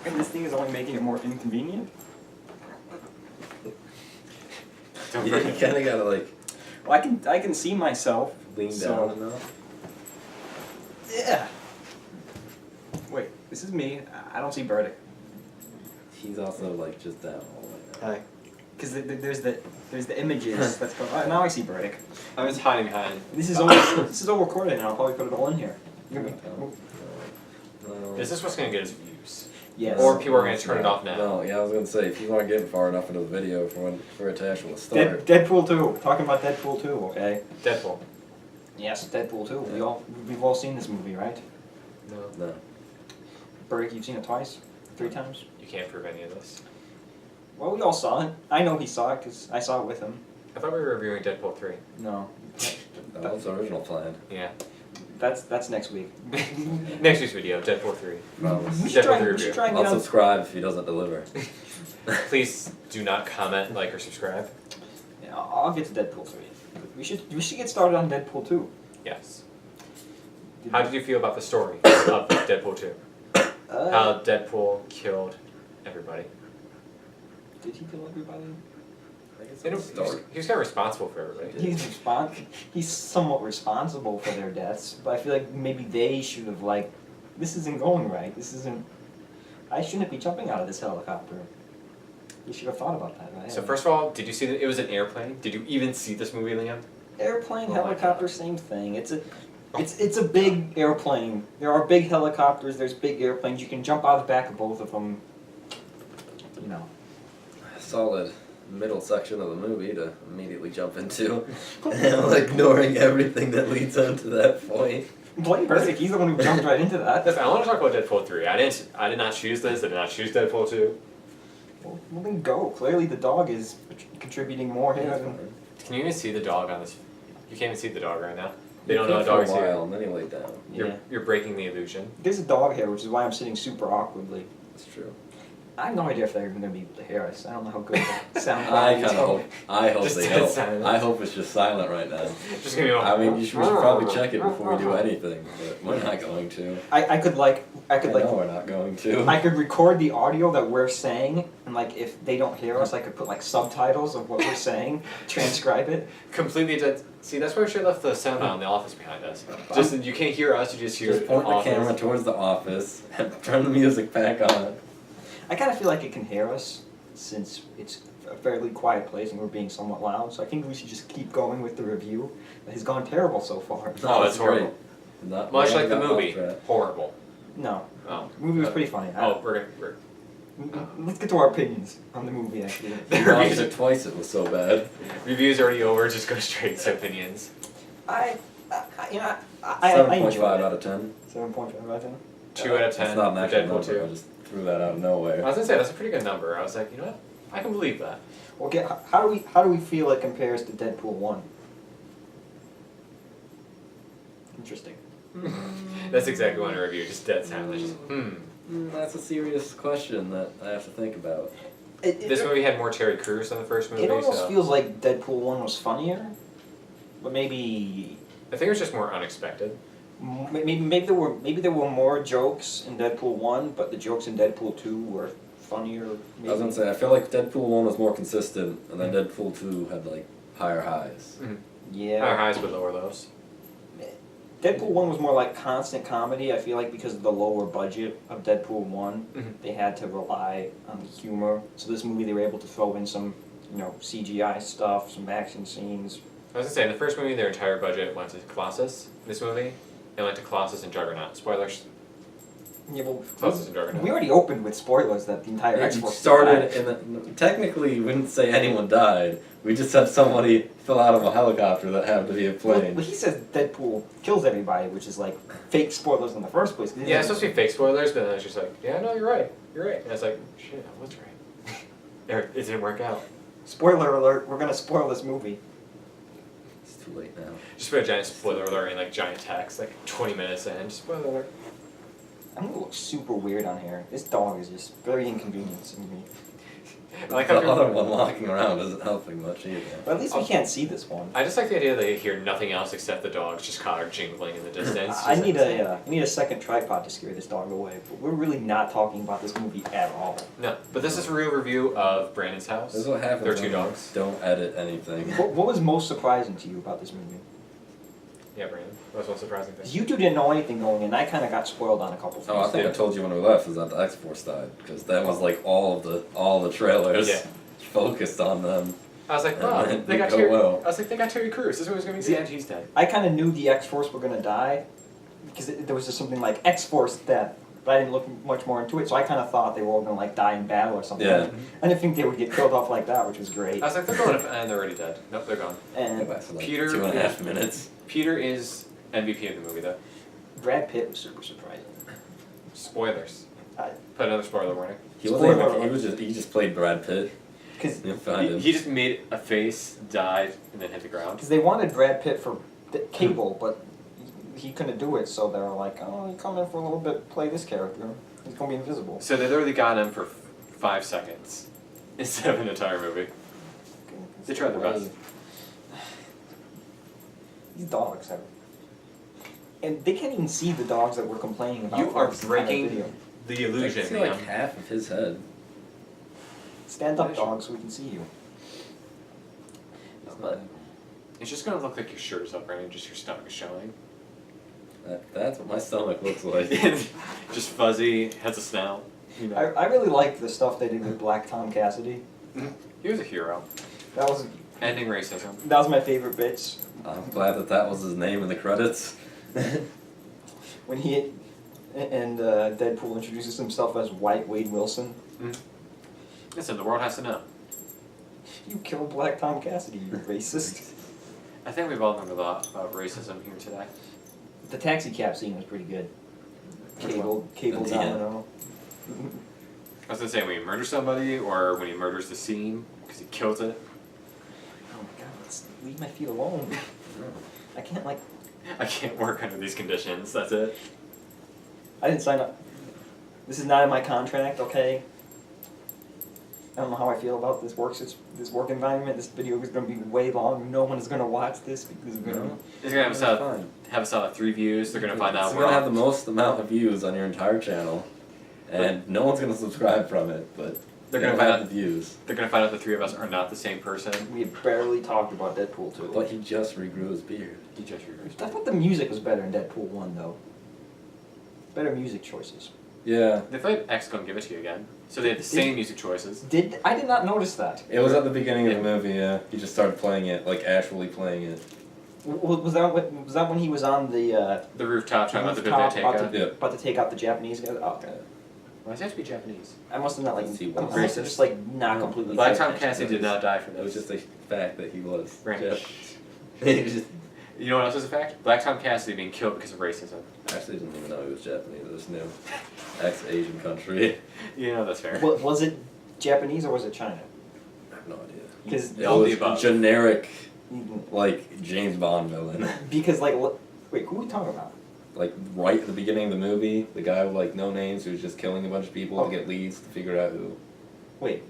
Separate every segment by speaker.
Speaker 1: And this thing is only making it more inconvenient?
Speaker 2: You kind of gotta like
Speaker 1: Well, I can see myself.
Speaker 2: lean down enough.
Speaker 1: Yeah. Wait, this is me. I don't see Burdick.
Speaker 2: He's also like just down all the way now.
Speaker 1: Hi. Because there's the images that's going. Now I see Burdick.
Speaker 3: I was hiding behind.
Speaker 1: This is all recorded, and I'll probably put it all in here.
Speaker 2: No.
Speaker 3: Is this what's gonna get us views?
Speaker 1: Yes.
Speaker 3: Or people are gonna turn it off now.
Speaker 2: No, yeah, I was gonna say if you aren't getting far enough into the video for it to actually start.
Speaker 1: Deadpool 2. Talking about Deadpool 2, okay?
Speaker 3: Deadpool.
Speaker 1: Yes, Deadpool 2.
Speaker 2: Yeah.
Speaker 1: We've all seen this movie, right?
Speaker 2: No.
Speaker 1: Burdick, you've seen it twice? 3 times?
Speaker 3: You can't prove any of this.
Speaker 1: Well, we all saw it. I know he saw it because I saw it with him.
Speaker 3: I thought we were reviewing Deadpool 3.
Speaker 1: No.
Speaker 2: That was the original plan.
Speaker 3: Yeah.
Speaker 1: That's next week.
Speaker 3: Next week's video, Deadpool 3.
Speaker 1: We should try,
Speaker 3: Deadpool 3
Speaker 1: we should
Speaker 3: review.
Speaker 1: try and
Speaker 2: I'll
Speaker 1: get on.
Speaker 2: subscribe if he doesn't deliver.
Speaker 3: Please do not comment, like, or subscribe.
Speaker 1: Yeah, I'll get to Deadpool 3. We should get started on Deadpool 2.
Speaker 3: Yes. How did you feel about the story of Deadpool 2? How Deadpool killed everybody.
Speaker 1: Did he kill everybody?
Speaker 3: He was kind of responsible for everybody.
Speaker 1: He's somewhat responsible for their deaths, but I feel like maybe they should have this isn't going right. This isn't. I shouldn't be jumping out of this helicopter. You should have thought about that, right?
Speaker 3: So first of all, did you see that it was an airplane? Did you even see this movie, Liam?
Speaker 1: Airplane,
Speaker 3: Oh my
Speaker 1: helicopter, same thing. It's a big airplane. There are big helicopters. There's big airplanes. You can jump out the back of both of them. You know.
Speaker 2: Solid middle section of the movie to immediately jump into, and ignoring everything that leads up to that point.
Speaker 1: Blame Burdick. He's the one who jumped right into that.
Speaker 3: I want to talk about Deadpool 3. I did not choose this. I did not choose Deadpool 2.
Speaker 1: Well, then go. Clearly, the dog is contributing more here.
Speaker 3: Can you even see the dog on this? You can't even see the dog right now. They
Speaker 2: You
Speaker 3: don't know a
Speaker 2: could
Speaker 3: dog is
Speaker 2: for a
Speaker 3: here.
Speaker 2: while, and then he laid down.
Speaker 1: Yeah.
Speaker 3: You're breaking the illusion.
Speaker 1: There's a dog here, which is why I'm sitting super awkwardly.
Speaker 2: That's true.
Speaker 1: I have no idea if they're even going to be able to hear us. I don't know how good the sound
Speaker 2: I
Speaker 1: quality
Speaker 2: kind
Speaker 1: is.
Speaker 2: of hope. I hope
Speaker 3: Just
Speaker 2: they
Speaker 3: dead
Speaker 2: don't.
Speaker 3: silence.
Speaker 2: I hope it's just silent right now.
Speaker 3: Just gonna be
Speaker 2: I mean, we should probably check it before we do anything, but we're not going to.
Speaker 1: I could
Speaker 2: I know we're not going to.
Speaker 1: I could record the audio that we're saying, and if they don't hear us, I could put subtitles of what we're saying, transcribe it.
Speaker 3: Completely dead. See, that's why we should have left the sound on in the office behind us. Just you can't hear us. You just hear.
Speaker 2: Just point the
Speaker 3: office.
Speaker 2: camera towards the office and turn the music back on.
Speaker 1: I kind of feel like it can hear us, since it's a fairly quiet place and we're being somewhat loud. So I think we should just keep going with the review. It has gone terrible so far.
Speaker 3: Oh, that's horrible.
Speaker 2: Not,
Speaker 3: Much
Speaker 2: we
Speaker 3: like the
Speaker 2: haven't got
Speaker 3: movie.
Speaker 2: off track.
Speaker 3: Horrible.
Speaker 1: No,
Speaker 3: Oh.
Speaker 1: the movie was pretty funny.
Speaker 3: Oh, we're.
Speaker 1: Let's get to our opinions on the movie. Actually,
Speaker 2: We watched it twice, it was so bad.
Speaker 3: Review's already over. Just go straight to opinions.
Speaker 1: I
Speaker 2: 7.5
Speaker 1: enjoyed
Speaker 2: out
Speaker 1: it.
Speaker 2: of 10.
Speaker 1: 7.5 out of 10.
Speaker 3: 2 out of 10
Speaker 2: It's not an
Speaker 3: for
Speaker 2: actual
Speaker 3: Deadpool
Speaker 2: number, I
Speaker 3: 2.
Speaker 2: just threw that out of
Speaker 3: I
Speaker 2: nowhere.
Speaker 3: was gonna say that's a pretty good number. I was like, you know what? I can believe that.
Speaker 1: Okay, how do we feel it compares to Deadpool 1? Interesting.
Speaker 3: That's exactly what I review. Just dead silence. Just,
Speaker 2: That's a serious question that I have to think about.
Speaker 3: This movie had more Terry Crews than the first movie.
Speaker 1: It almost
Speaker 3: so.
Speaker 1: feels like Deadpool 1 was funnier, but maybe
Speaker 3: I think it was just more unexpected.
Speaker 1: maybe there were more jokes in Deadpool 1, but the jokes in Deadpool 2 were funnier. Maybe.
Speaker 2: I was gonna say, I feel like Deadpool 1 was more consistent, and then Deadpool 2 had higher highs.
Speaker 1: Yeah.
Speaker 3: Higher highs but lower lows.
Speaker 1: Deadpool 1 was more like constant comedy. I feel like because of the lower budget of Deadpool 1, they had to rely on the humor. So this movie they were able to throw in some, CGI stuff, some action scenes.
Speaker 3: I was gonna say, in the first movie, their entire budget went to Colossus. This movie, it went to Colossus and Juggernaut. Spoilers.
Speaker 1: Yeah, well,
Speaker 3: Colossus and Juggernaut.
Speaker 1: we already opened with spoilers that the entire
Speaker 2: It
Speaker 1: X-Force
Speaker 2: started
Speaker 1: died.
Speaker 2: technically, we didn't say anyone died. We just said somebody fell out of a helicopter that happened to be a plane.
Speaker 1: Well, he says Deadpool kills everybody, which is fake spoilers in the first place.
Speaker 3: Yeah, it's supposed to be fake spoilers, but then it's just like, yeah, no, you're right. You're right. And it's like, shit, I was right. It didn't work out.
Speaker 1: Spoiler alert, we're gonna spoil this movie.
Speaker 2: It's too late now.
Speaker 3: Just put a giant spoiler alert in giant text, 20 minutes in. Just spoiler alert.
Speaker 1: I'm gonna look super weird on here. This dog is just very inconveniencing me.
Speaker 3: I like
Speaker 2: The
Speaker 3: how
Speaker 2: other
Speaker 3: people,
Speaker 2: one walking around isn't helping much either.
Speaker 1: But at least we can't see this one.
Speaker 3: I just like the idea that you hear nothing else except the dogs just kind of jingling in the distance.
Speaker 1: I need a second tripod to scare this dog away. But we're really not talking about this movie at all.
Speaker 3: No, but this is a real review of Brandon's house.
Speaker 2: This is what happens
Speaker 3: There are
Speaker 2: when
Speaker 3: two
Speaker 2: you
Speaker 3: dogs.
Speaker 2: don't edit anything.
Speaker 1: What was most surprising to you about this movie?
Speaker 3: Yeah, Brandon. That's one surprising thing.
Speaker 1: 'Cause you two didn't know anything going in. I kind of got spoiled on a couple things.
Speaker 2: Oh, I think I told you when we left is that the X-Force died because that was like all the trailers
Speaker 3: Yeah.
Speaker 2: focused on them.
Speaker 3: I was like,
Speaker 2: And
Speaker 3: wow,
Speaker 2: then
Speaker 3: they got
Speaker 2: go
Speaker 3: Terry.
Speaker 2: well.
Speaker 3: I was like, they got Terry Crews. This is what was going to be. And he's dead.
Speaker 1: I kind of knew the X-Force were gonna die because there was just something like X-Force death, but I didn't look much more into it. So I kind of thought they were all gonna like die in battle or something.
Speaker 2: Yeah.
Speaker 1: I didn't think they would get killed off like that, which was great.
Speaker 3: I was like, they're going up, and they're already dead. Nope, they're gone.
Speaker 2: It
Speaker 1: And
Speaker 2: lasted like
Speaker 3: Peter
Speaker 2: 2.5 minutes.
Speaker 3: Peter is MVP of the movie, though.
Speaker 1: Brad Pitt was super surprising.
Speaker 3: Spoilers.
Speaker 1: I-
Speaker 3: Put another spoiler warning.
Speaker 2: He wasn't
Speaker 1: Spoiler
Speaker 2: even,
Speaker 1: alert.
Speaker 2: he just played Brad Pitt.
Speaker 1: Because
Speaker 2: You'll find him.
Speaker 3: He just made a face, died, and then hit the ground.
Speaker 1: they wanted Brad Pitt for Cable, but he couldn't do it, so they were like, "Oh, you come in for a little bit, play this character. He's gonna be invisible."
Speaker 3: So they literally got him for 5 seconds instead of an entire movie. They tried their best.
Speaker 1: These dogs have, and they can't even see the dogs that we're complaining about.
Speaker 3: You
Speaker 1: for
Speaker 3: are
Speaker 1: this entire
Speaker 3: breaking
Speaker 1: video.
Speaker 3: the
Speaker 2: I can
Speaker 3: illusion,
Speaker 2: see like
Speaker 3: Liam.
Speaker 2: half of his head.
Speaker 1: Stand up, dog, so we can see you. But
Speaker 3: It's just gonna look like your shirt is up, right? And just your stomach is showing.
Speaker 2: That's what my stomach looks like.
Speaker 3: Just fuzzy, has a snout. You know.
Speaker 1: I really liked the stuff they did with Black Tom Cassidy.
Speaker 3: He was a hero.
Speaker 1: That was
Speaker 3: Ending racism.
Speaker 1: my favorite bits.
Speaker 2: I'm glad that was his name in the credits.
Speaker 1: When he and Deadpool introduces himself as White Wade Wilson.
Speaker 3: Listen, the world has to know.
Speaker 1: You killed Black Tom Cassidy, you racist.
Speaker 3: I think we've all learned a lot about racism here today.
Speaker 1: The taxi cab scene was pretty good. Cable
Speaker 2: At the
Speaker 1: domino.
Speaker 3: I was gonna say when he murders somebody or when he murders the scene because he kills it.
Speaker 1: Oh my god, leave my feet alone. I can't like.
Speaker 3: I can't work under these conditions. That's it.
Speaker 1: I didn't sign up. This is not in my contract, okay? I don't know how I feel about this work environment. This video is going to be way long. No one is going to watch this because it's going to.
Speaker 3: He's gonna have us out of 3 views. They're gonna find out
Speaker 2: It's
Speaker 3: we're
Speaker 2: gonna have
Speaker 3: all,
Speaker 2: the most amount of views on your entire channel, and no one's gonna subscribe from it. But
Speaker 3: They're
Speaker 2: you'll
Speaker 3: gonna find
Speaker 2: have
Speaker 3: out-
Speaker 2: the views.
Speaker 3: they're gonna find out the 3 of us are not the same person.
Speaker 1: We had barely talked about Deadpool 2.
Speaker 2: But he just regrew his beard.
Speaker 3: He just reversed.
Speaker 1: I thought the music was better in Deadpool 1, though. Better music choices.
Speaker 2: Yeah,
Speaker 3: They played X Gonna Give It To You again. So they had the same music choices.
Speaker 1: I did not notice that.
Speaker 2: it was at the beginning of the movie. Yeah, he just started playing it, like actually playing it.
Speaker 1: Was that when he was on the
Speaker 3: The rooftop trying not to
Speaker 1: rooftop
Speaker 3: take
Speaker 1: about
Speaker 3: out.
Speaker 1: to,
Speaker 2: Yeah.
Speaker 1: about to take out the Japanese guy? Oh, okay.
Speaker 3: Why does it have to be Japanese?
Speaker 1: I must have not like.
Speaker 2: Is he
Speaker 1: I must
Speaker 3: racist?
Speaker 1: have just like not
Speaker 2: No.
Speaker 1: completely.
Speaker 3: Black
Speaker 1: paid
Speaker 3: Tom
Speaker 1: attention.
Speaker 3: Cassidy did not die for
Speaker 2: It was
Speaker 3: this.
Speaker 2: just a fact that he was.
Speaker 3: Random.
Speaker 2: He was just,
Speaker 3: You know what else is a fact? Black Tom Cassidy being killed because of racism.
Speaker 2: actually didn't even know he was Japanese. I just knew ex-Asian country.
Speaker 3: You know that's fair.
Speaker 1: Was it Japanese or was it China?
Speaker 2: I have no idea.
Speaker 1: Because
Speaker 2: It
Speaker 3: All the
Speaker 2: was
Speaker 3: above.
Speaker 2: generic, like James Bond villain.
Speaker 1: because like wait, who are we talking about?
Speaker 2: Like right at the beginning of the movie, the guy with like no names who's just killing a bunch of people
Speaker 1: Oh.
Speaker 2: to get leads to figure out who.
Speaker 1: Wait,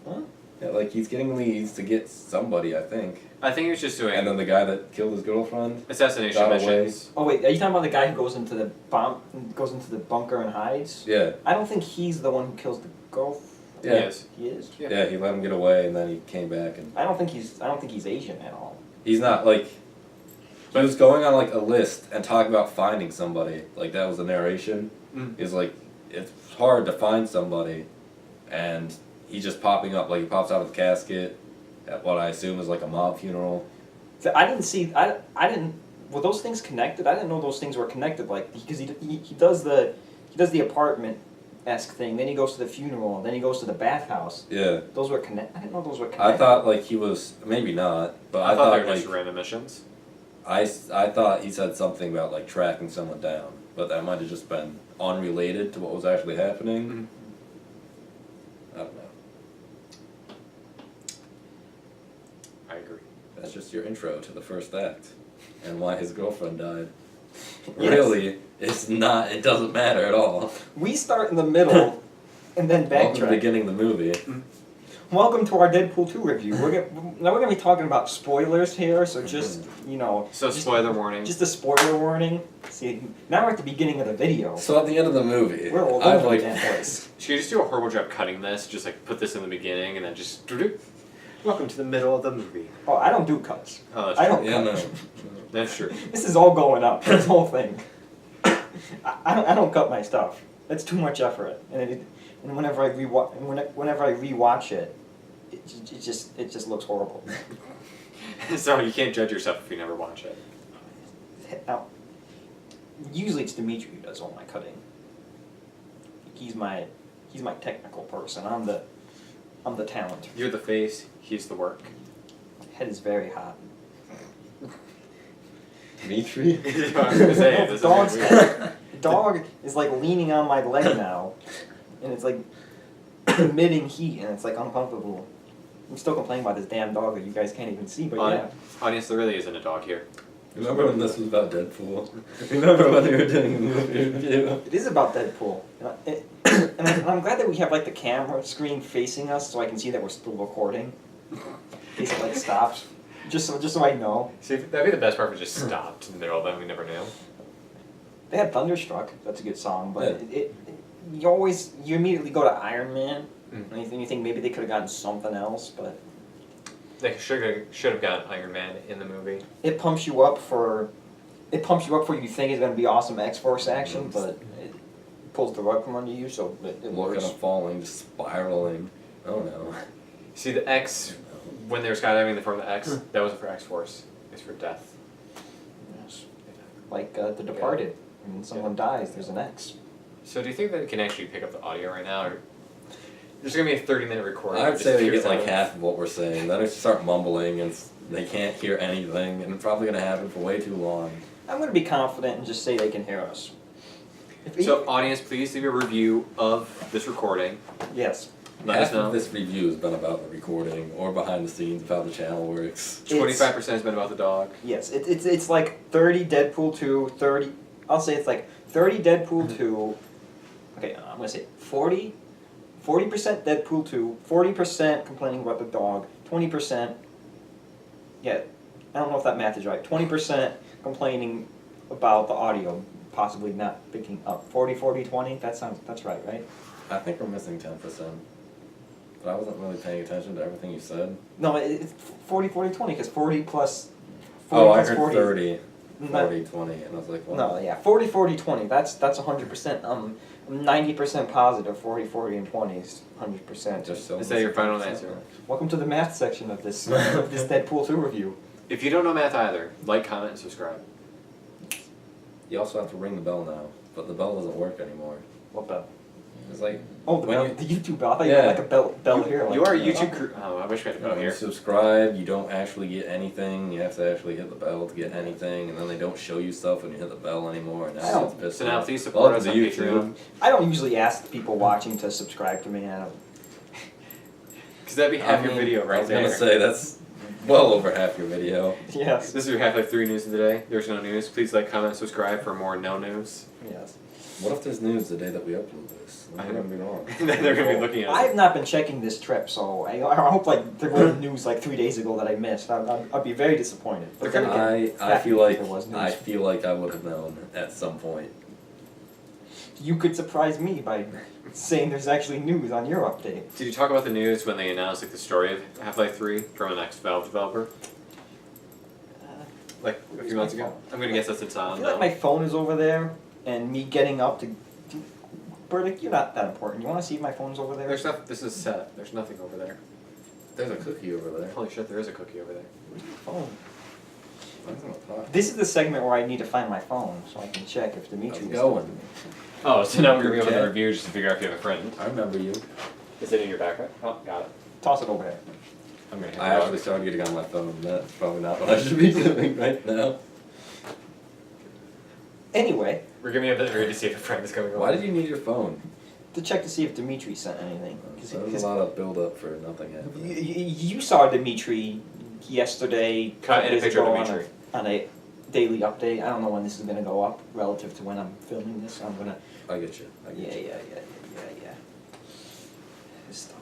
Speaker 1: huh?
Speaker 2: Yeah, like he's getting leads to get somebody, I think.
Speaker 3: I think he was just doing
Speaker 2: And then the guy that killed his girlfriend.
Speaker 3: assassination
Speaker 2: got away.
Speaker 3: missions.
Speaker 1: Oh wait, are you talking about the guy who goes into the bunker and hides?
Speaker 2: Yeah,
Speaker 1: I don't think he's the one who kills the girl.
Speaker 3: He
Speaker 2: yeah,
Speaker 3: is.
Speaker 1: He is.
Speaker 3: Yeah.
Speaker 2: yeah. He let him get away, and then he came back, and
Speaker 1: I don't think he's Asian at all.
Speaker 2: he's not like. He was going on like a list and talking about finding somebody. Like that was the narration.
Speaker 3: Mm.
Speaker 2: Is like it's hard to find somebody, and he's just popping up. Like he pops out of the casket at what I assume is like a mob funeral.
Speaker 1: So I didn't see. I didn't. Were those things connected? I didn't know those things were connected. Like because he does the apartment-esque thing. Then he goes to the funeral. Then he goes to the bathhouse.
Speaker 2: Yeah.
Speaker 1: Those were connect. I didn't know those were connected.
Speaker 2: I thought like he was maybe not, but
Speaker 3: I
Speaker 2: I
Speaker 3: thought
Speaker 2: thought
Speaker 3: they were
Speaker 2: like
Speaker 3: just random missions.
Speaker 2: I thought he said something about like tracking someone down, but that might have just been unrelated to what was actually happening.
Speaker 3: Mhm.
Speaker 2: I don't know.
Speaker 3: I agree.
Speaker 2: That's just your intro to the first act, and why his girlfriend died.
Speaker 1: Yes.
Speaker 2: Really, it's not. It doesn't matter at all.
Speaker 1: We start in the middle, and then
Speaker 2: Welcome to the
Speaker 1: backtrack.
Speaker 2: beginning of the movie.
Speaker 1: Welcome to our Deadpool 2 review. Now we're gonna be talking about spoilers here, so just,
Speaker 3: So spoiler warning.
Speaker 1: just a spoiler warning. See, now we're at the beginning of the video.
Speaker 2: So at the end of the movie,
Speaker 1: We're all
Speaker 2: I
Speaker 1: over
Speaker 2: like.
Speaker 1: the damn place.
Speaker 3: Should you just do a horrible job cutting this? Just like put this in the beginning and then just welcome to the middle of the movie.
Speaker 1: Oh, I don't do cuts.
Speaker 3: Oh, that's
Speaker 1: I
Speaker 3: true.
Speaker 1: don't
Speaker 2: Yeah,
Speaker 1: cut.
Speaker 2: no.
Speaker 3: That's true.
Speaker 1: This is all going up, this whole thing. I don't cut my stuff. That's too much effort. And whenever I rewatch it, it just looks horrible.
Speaker 3: So you can't judge yourself if you never watch it.
Speaker 1: Now, usually it's Dimitri who does all my cutting. He's my technical person. I'm the talent.
Speaker 3: You're the face, he's the work.
Speaker 1: Head is very hot.
Speaker 2: Dimitri?
Speaker 3: I was gonna say, this is
Speaker 1: Dog's
Speaker 3: weird.
Speaker 1: head. The dog is like leaning on my leg now, and it's like emitting heat, and it's like uncomfortable. I'm still complaining about this damn dog that you guys can't even see, but yeah.
Speaker 3: Audience, there really isn't a dog here.
Speaker 2: Remember when this was about Deadpool? Remember when we were doing a movie review?
Speaker 1: It is about Deadpool, and I'm glad that we have like the camera screen facing us, so I can see that we're still recording. In case it like stops, just so I know.
Speaker 3: See, that'd be the best part if it just stopped in the middle of it, we never knew.
Speaker 1: They had Thunderstruck. That's a good song, but
Speaker 2: Yeah.
Speaker 1: you immediately go to Iron Man,
Speaker 3: Mm.
Speaker 1: and you think maybe they could have gotten something else, but
Speaker 3: They should have gotten Iron Man in the movie.
Speaker 1: it pumps you up for you think it's gonna be awesome X-Force action, but it pulls the rug from under you, so it
Speaker 2: Look at
Speaker 1: works.
Speaker 2: him falling, just spiraling. Oh no.
Speaker 3: See, the X, when they were skydiving, they formed the X, that wasn't for X-Force, it's for death.
Speaker 1: Yes. Like The Departed, when someone dies, there's an X.
Speaker 3: So do you think that it can actually pick up the audio right now, or there's gonna be a 30-minute recording?
Speaker 2: I'd
Speaker 3: that
Speaker 2: say
Speaker 3: just
Speaker 2: they
Speaker 3: hears
Speaker 2: get like
Speaker 3: that?
Speaker 2: half of what we're saying. Then they start mumbling and they can't hear anything, and it's probably gonna happen for way too long.
Speaker 1: I'm gonna be confident and just say they can hear us.
Speaker 3: So audience, please leave a review of this recording.
Speaker 1: Yes.
Speaker 3: Let us
Speaker 2: Half
Speaker 3: know.
Speaker 2: of this review has been about the recording or behind the scenes of how the channel works.
Speaker 3: 25% has been about the dog.
Speaker 1: Yes, it's like 30 Deadpool 2, 30. I'll say it's like 30 Deadpool 2. Okay, I'm gonna say 40% Deadpool 2, 40% complaining about the dog, 20%. Yeah, I don't know if that math is right. 20% complaining about the audio, possibly not picking up. 40, 20. That's right, right?
Speaker 2: I think we're missing 10%. But I wasn't really paying attention to everything you said.
Speaker 1: No, it's 40, 20, because 40 plus. 40
Speaker 2: Oh, I
Speaker 1: plus
Speaker 2: heard
Speaker 1: 40.
Speaker 2: 30,
Speaker 1: No.
Speaker 2: 40, 20, and I was like, well,
Speaker 1: No, yeah, 40, 20. That's 100%. 90% positive. 40, and 20 is 100%.
Speaker 2: just so
Speaker 3: Is that your final
Speaker 2: 10%.
Speaker 3: answer?
Speaker 1: Welcome to the math section of this Deadpool 2 review.
Speaker 3: If you don't know math either, like, comment, and subscribe.
Speaker 2: You also have to ring the bell now, but the bell doesn't work anymore.
Speaker 1: What bell?
Speaker 2: It's like,
Speaker 1: Oh, the
Speaker 2: when
Speaker 1: bell,
Speaker 2: you-
Speaker 1: the YouTube bell. I thought you meant like a bell here. Like,
Speaker 3: You are a YouTube oh, I wish we had a bell
Speaker 2: when you
Speaker 3: here.
Speaker 2: subscribe, you don't actually get anything. You have to actually hit the bell to get anything, and then they don't show you stuff when you hit the bell anymore. And
Speaker 1: I
Speaker 2: now
Speaker 1: don't-
Speaker 2: it's pissed
Speaker 3: So now
Speaker 2: off.
Speaker 3: please support
Speaker 2: Welcome
Speaker 3: us on
Speaker 2: to
Speaker 3: Patreon.
Speaker 1: I don't usually ask the people watching to subscribe to me. I don't.
Speaker 3: Because that'd be half your
Speaker 2: I mean,
Speaker 3: video
Speaker 2: I
Speaker 3: right
Speaker 2: was
Speaker 3: there.
Speaker 2: gonna say that's well over half your video.
Speaker 1: Yes.
Speaker 3: This is your Half-Life 3 news of the day. There's no news. Please like, comment, and subscribe for more no news.
Speaker 1: Yes.
Speaker 2: What if there's news the day that we upload this?
Speaker 3: I
Speaker 2: I'm gonna be wrong.
Speaker 3: Then they're going to be looking at
Speaker 1: I
Speaker 3: us.
Speaker 1: have not been checking this trip, so I hope like there was news like 3 days ago that I missed. I'd be very disappointed. But then again,
Speaker 2: I feel like
Speaker 1: there was news.
Speaker 2: I feel like I would have known at some point.
Speaker 1: You could surprise me by saying there's actually news on your update.
Speaker 3: Did you talk about the news when they announced like the story of Half-Life 3 from the next Valve developer? Like a few months ago? I'm going to guess that's in
Speaker 1: I
Speaker 3: silent
Speaker 1: feel like my phone is over there, and me getting up to. Burdick, you're not that important. You want to see if my phone's over there?
Speaker 3: There's stuff. This is set. There's nothing over there.
Speaker 2: There's a cookie over there.
Speaker 3: Holy shit, there is a cookie over there.
Speaker 1: Where's my phone?
Speaker 2: I was gonna talk.
Speaker 1: This is the segment where I need to find my phone so I can check if Dimitri
Speaker 2: How's it
Speaker 1: is
Speaker 2: going?
Speaker 1: talking to me.
Speaker 3: Oh, so now we're going to be able
Speaker 2: Okay.
Speaker 3: to review just to figure out if you have a friend.
Speaker 2: I remember you.
Speaker 3: Is it in your backpack? Oh, got it.
Speaker 1: Toss it over there.
Speaker 3: I'm going to
Speaker 2: I actually started getting on my phone. That's probably not what I should be doing right now.
Speaker 1: Anyway,
Speaker 3: We're giving you a bit to see if a friend is coming over.
Speaker 2: Why did you need your phone?
Speaker 1: to check to see if Dimitri sent anything.
Speaker 2: So there's a lot of build up for nothing
Speaker 1: You,
Speaker 2: happening.
Speaker 1: you saw Dimitri yesterday.
Speaker 3: Cut in a
Speaker 1: days
Speaker 3: picture of
Speaker 1: ago
Speaker 3: Dimitri.
Speaker 1: on a daily update. I don't know when this is gonna go up relative to when I'm filming this. I'm gonna.
Speaker 2: I get you. I get
Speaker 1: Yeah.
Speaker 2: you.
Speaker 1: Stop.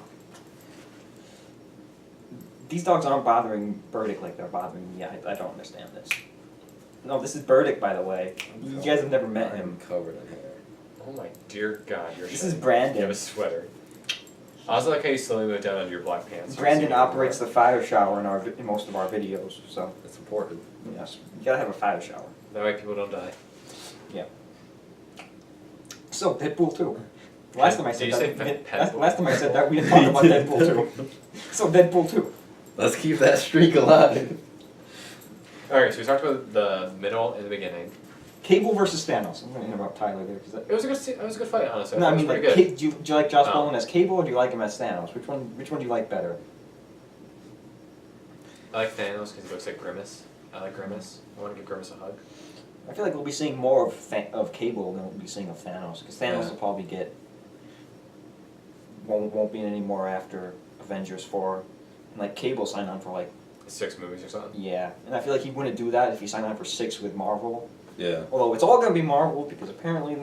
Speaker 1: These dogs aren't bothering Burdick like they're bothering me. I don't understand this. No, this is Burdick, by the way. You guys have never met him.
Speaker 2: I'm covered in hair.
Speaker 3: Oh my dear God, you're
Speaker 1: This is
Speaker 3: shining.
Speaker 1: Brandon.
Speaker 3: You have a sweater. I also like how you slowly move down under your black pants.
Speaker 1: Brandon operates the fire shower in most of our videos, so
Speaker 2: It's important.
Speaker 1: yes, you gotta have a fire shower.
Speaker 3: That way people don't die.
Speaker 1: So Deadpool 2. Last time I said
Speaker 3: Did you say
Speaker 1: that. Last time I said that we didn't talk about Deadpool 2. So Deadpool 2.
Speaker 2: Let's keep that streak alive.
Speaker 3: Alright, so we talked about the middle and the beginning.
Speaker 1: Cable versus Thanos. I'm gonna interrupt Tyler there because
Speaker 3: It was a good fight, honestly.
Speaker 1: no, I
Speaker 3: It was
Speaker 1: mean, like,
Speaker 3: pretty good.
Speaker 1: do you like Josh
Speaker 3: Oh.
Speaker 1: Brolin as Cable or do you like him as Thanos? Which one do you like better?
Speaker 3: I like Thanos because he looks like Grimace. I like Grimace. I want to give Grimace a hug.
Speaker 1: I feel like we'll be seeing more of Cable than we'll be seeing of Thanos because Thanos
Speaker 2: Yeah.
Speaker 1: will probably won't be any more after Avengers 4. And like Cable signed on for like
Speaker 3: 6 movies or something.
Speaker 1: yeah, and I feel like he wouldn't do that if he signed on for 6 with Marvel.
Speaker 2: Yeah.
Speaker 1: Although it's all gonna be Marvel because apparently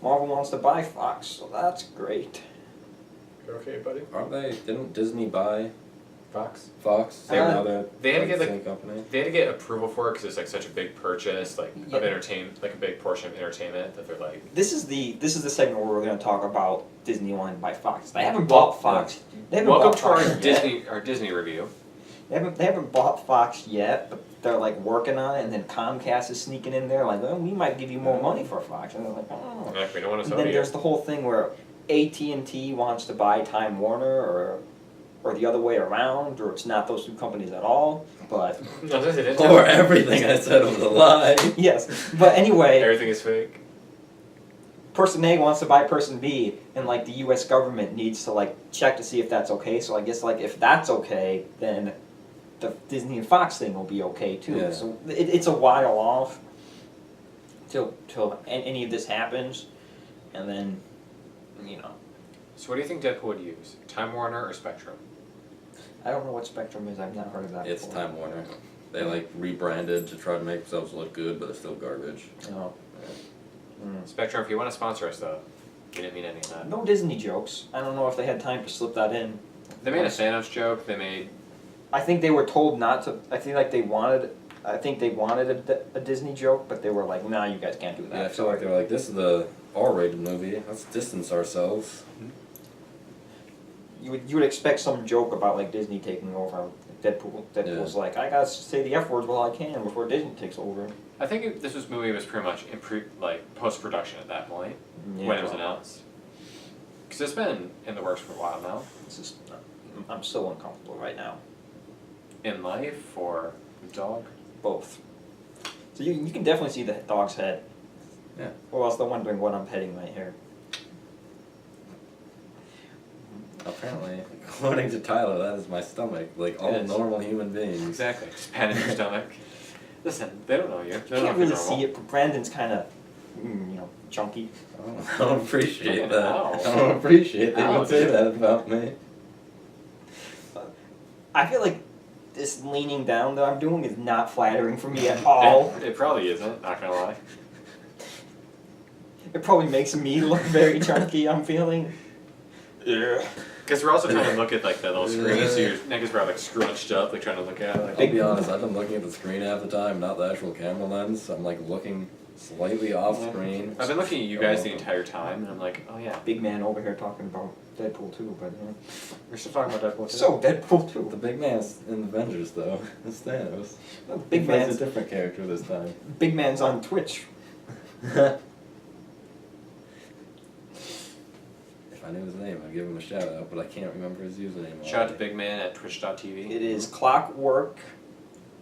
Speaker 1: Marvel wants to buy Fox, so that's great.
Speaker 3: You okay, buddy?
Speaker 2: Aren't they? Didn't Disney buy
Speaker 3: Fox?
Speaker 2: Fox?
Speaker 1: Uh,
Speaker 2: Now they're
Speaker 3: they had to
Speaker 2: like
Speaker 3: get,
Speaker 2: the
Speaker 3: like-
Speaker 2: same company.
Speaker 3: They had to get approval for it because it's like such a big purchase, like
Speaker 1: Yeah.
Speaker 3: of like a big portion of entertainment that they're like.
Speaker 1: This is the segment where we're gonna talk about Disney wanting to buy Fox. They haven't bought Fox. They haven't
Speaker 3: Welcome
Speaker 1: bought
Speaker 3: to our
Speaker 1: Fox yet.
Speaker 3: Disney review.
Speaker 1: They haven't bought Fox yet, but they're like working on it, and then Comcast is sneaking in there like, well, we might give you more money for Fox, and they're like, oh.
Speaker 3: Like, we don't want to
Speaker 1: And
Speaker 3: sell
Speaker 1: then
Speaker 3: you.
Speaker 1: there's the whole thing where AT&T wants to buy Time Warner, or the other way around, or it's not those two companies at all. But
Speaker 3: No, they didn't.
Speaker 2: Or everything I said was a lie.
Speaker 1: yes, but anyway,
Speaker 3: Everything is fake.
Speaker 1: person A wants to buy person B, and like the U.S. government needs to like check to see if that's okay. So I guess like if that's okay, then the Disney and Fox thing will be okay too.
Speaker 2: Yeah.
Speaker 1: So it's a while off till any of this happens, and then you know
Speaker 3: So what do you think Deadpool would use? Time Warner or Spectrum?
Speaker 1: I don't know what Spectrum is. I've not heard of that.
Speaker 2: It's
Speaker 1: before.
Speaker 2: Time Warner. They like rebranded to try to make themselves look good, but it's still garbage.
Speaker 1: Oh. Mm.
Speaker 3: Spectrum, if you want to sponsor us though, we didn't mean any of that.
Speaker 1: No Disney jokes. I don't know if they had time to slip that in.
Speaker 3: They made a Thanos joke. They made.
Speaker 1: I think they were told not to. I think like they wanted. I think they wanted a Disney joke, but they were like, "Nah, you guys can't do that."
Speaker 2: Yeah, I feel like they were like, this is the R-rated movie. Let's distance ourselves.
Speaker 1: You would expect some joke about like Disney taking over. Deadpool. Deadpool's like, I gotta say the F words while I can before Disney takes over.
Speaker 3: I think this movie was pretty much like post production at that point when it was announced. Because it's been in the works for a while now.
Speaker 1: This is. I'm so uncomfortable right now.
Speaker 3: In life or dog.
Speaker 1: Both. So you can definitely see the dog's head.
Speaker 2: Yeah.
Speaker 1: Or else they're wondering what I'm petting my hair.
Speaker 2: Apparently, according to Tyler, that is my stomach. Like all
Speaker 3: It is.
Speaker 2: normal human beings.
Speaker 3: Exactly. Just patting your stomach. Listen, they don't know you. They
Speaker 1: You
Speaker 3: don't know
Speaker 1: can't
Speaker 3: if you're
Speaker 1: really
Speaker 3: normal.
Speaker 1: see it, but Brandon's kind of, chunky.
Speaker 2: I don't appreciate that.
Speaker 3: Ow.
Speaker 2: I don't appreciate they
Speaker 3: Ow,
Speaker 2: would say
Speaker 3: dude.
Speaker 2: that about me.
Speaker 1: I feel like this leaning down that I'm doing is not flattering for me at all.
Speaker 3: It probably isn't, not gonna lie.
Speaker 1: It probably makes me look very chunky, I'm feeling. Yeah.
Speaker 3: Because we're also trying to look at like the little screen, so your neck is probably like scrunched up, like trying to look at it. Like,
Speaker 2: I'll be honest, I've been looking at the screen half the time, not the actual camera lens. So I'm like looking slightly off screen.
Speaker 3: I've been looking at you guys the entire time, and I'm like, oh yeah.
Speaker 1: Big man over here talking about Deadpool 2, but
Speaker 3: We're still talking about Deadpool too.
Speaker 1: So, Deadpool
Speaker 2: The
Speaker 1: 2.
Speaker 2: big man's in Avengers though. It's Thanos.
Speaker 1: Big
Speaker 2: He plays
Speaker 1: man's,
Speaker 2: a different character this time.
Speaker 1: big man's on Twitch.
Speaker 2: If I knew his name, I'd give him a shout out, but I can't remember his username.
Speaker 3: Shout out to
Speaker 2: already.
Speaker 3: Big Man at twitch.tv.
Speaker 1: It is Clockwork,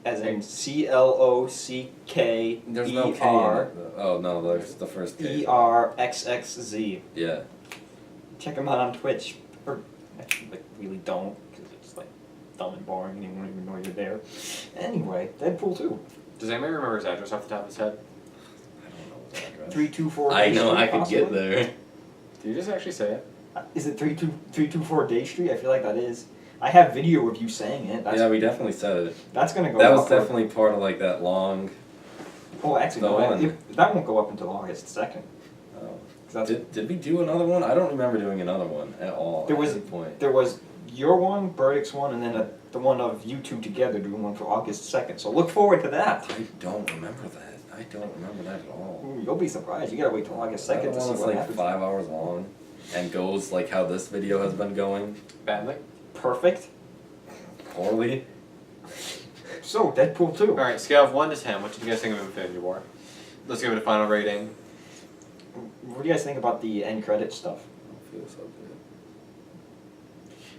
Speaker 1: as in CLOCKER.
Speaker 2: There's no K in it. Though. Oh no, there's the first K.
Speaker 1: ERXXZ.
Speaker 2: Yeah.
Speaker 1: Check him out on Twitch. Or actually, like, really don't, because it's like dumb and boring and you won't even know you're there. Anyway, Deadpool 2.
Speaker 3: Does anybody remember his address off the top of his head?
Speaker 2: I don't know his address.
Speaker 1: 324
Speaker 2: I
Speaker 1: Day
Speaker 2: know
Speaker 1: Street,
Speaker 2: I could get
Speaker 1: possibly?
Speaker 2: there.
Speaker 3: Did you just actually say it?
Speaker 1: Is it 324 Day Street? I feel like that is. I have video of you saying it. That's,
Speaker 2: Yeah, we definitely said it.
Speaker 1: that's gonna go
Speaker 2: That
Speaker 1: up.
Speaker 2: was definitely part of like that long.
Speaker 1: Oh, actually,
Speaker 2: the
Speaker 1: no,
Speaker 2: one.
Speaker 1: that won't go up until August 2nd.
Speaker 2: Oh.
Speaker 1: 'Cause that's,
Speaker 2: Did we do another one? I don't remember doing another one at all.
Speaker 1: There
Speaker 2: at
Speaker 1: was-
Speaker 2: any point.
Speaker 1: there was your one, Burdick's one, and then the one of you two together doing one for August 2nd. So look forward to that.
Speaker 2: I don't remember that. I don't remember that at all.
Speaker 1: Ooh, you'll be surprised. You gotta wait till August
Speaker 2: Is that
Speaker 1: 2nd
Speaker 2: the
Speaker 1: to
Speaker 2: one
Speaker 1: see
Speaker 2: that's
Speaker 1: what
Speaker 2: like
Speaker 1: happens.
Speaker 2: 5 hours long and goes like how this video has been going?
Speaker 3: Badly.
Speaker 1: Perfect.
Speaker 2: Poorly?
Speaker 1: So, Deadpool 2.
Speaker 3: Alright, scale of 1 to 10, what did you guys think of Infinity War? Let's give it a final rating.
Speaker 1: What do you guys think about the end credit stuff?
Speaker 2: I don't feel so good.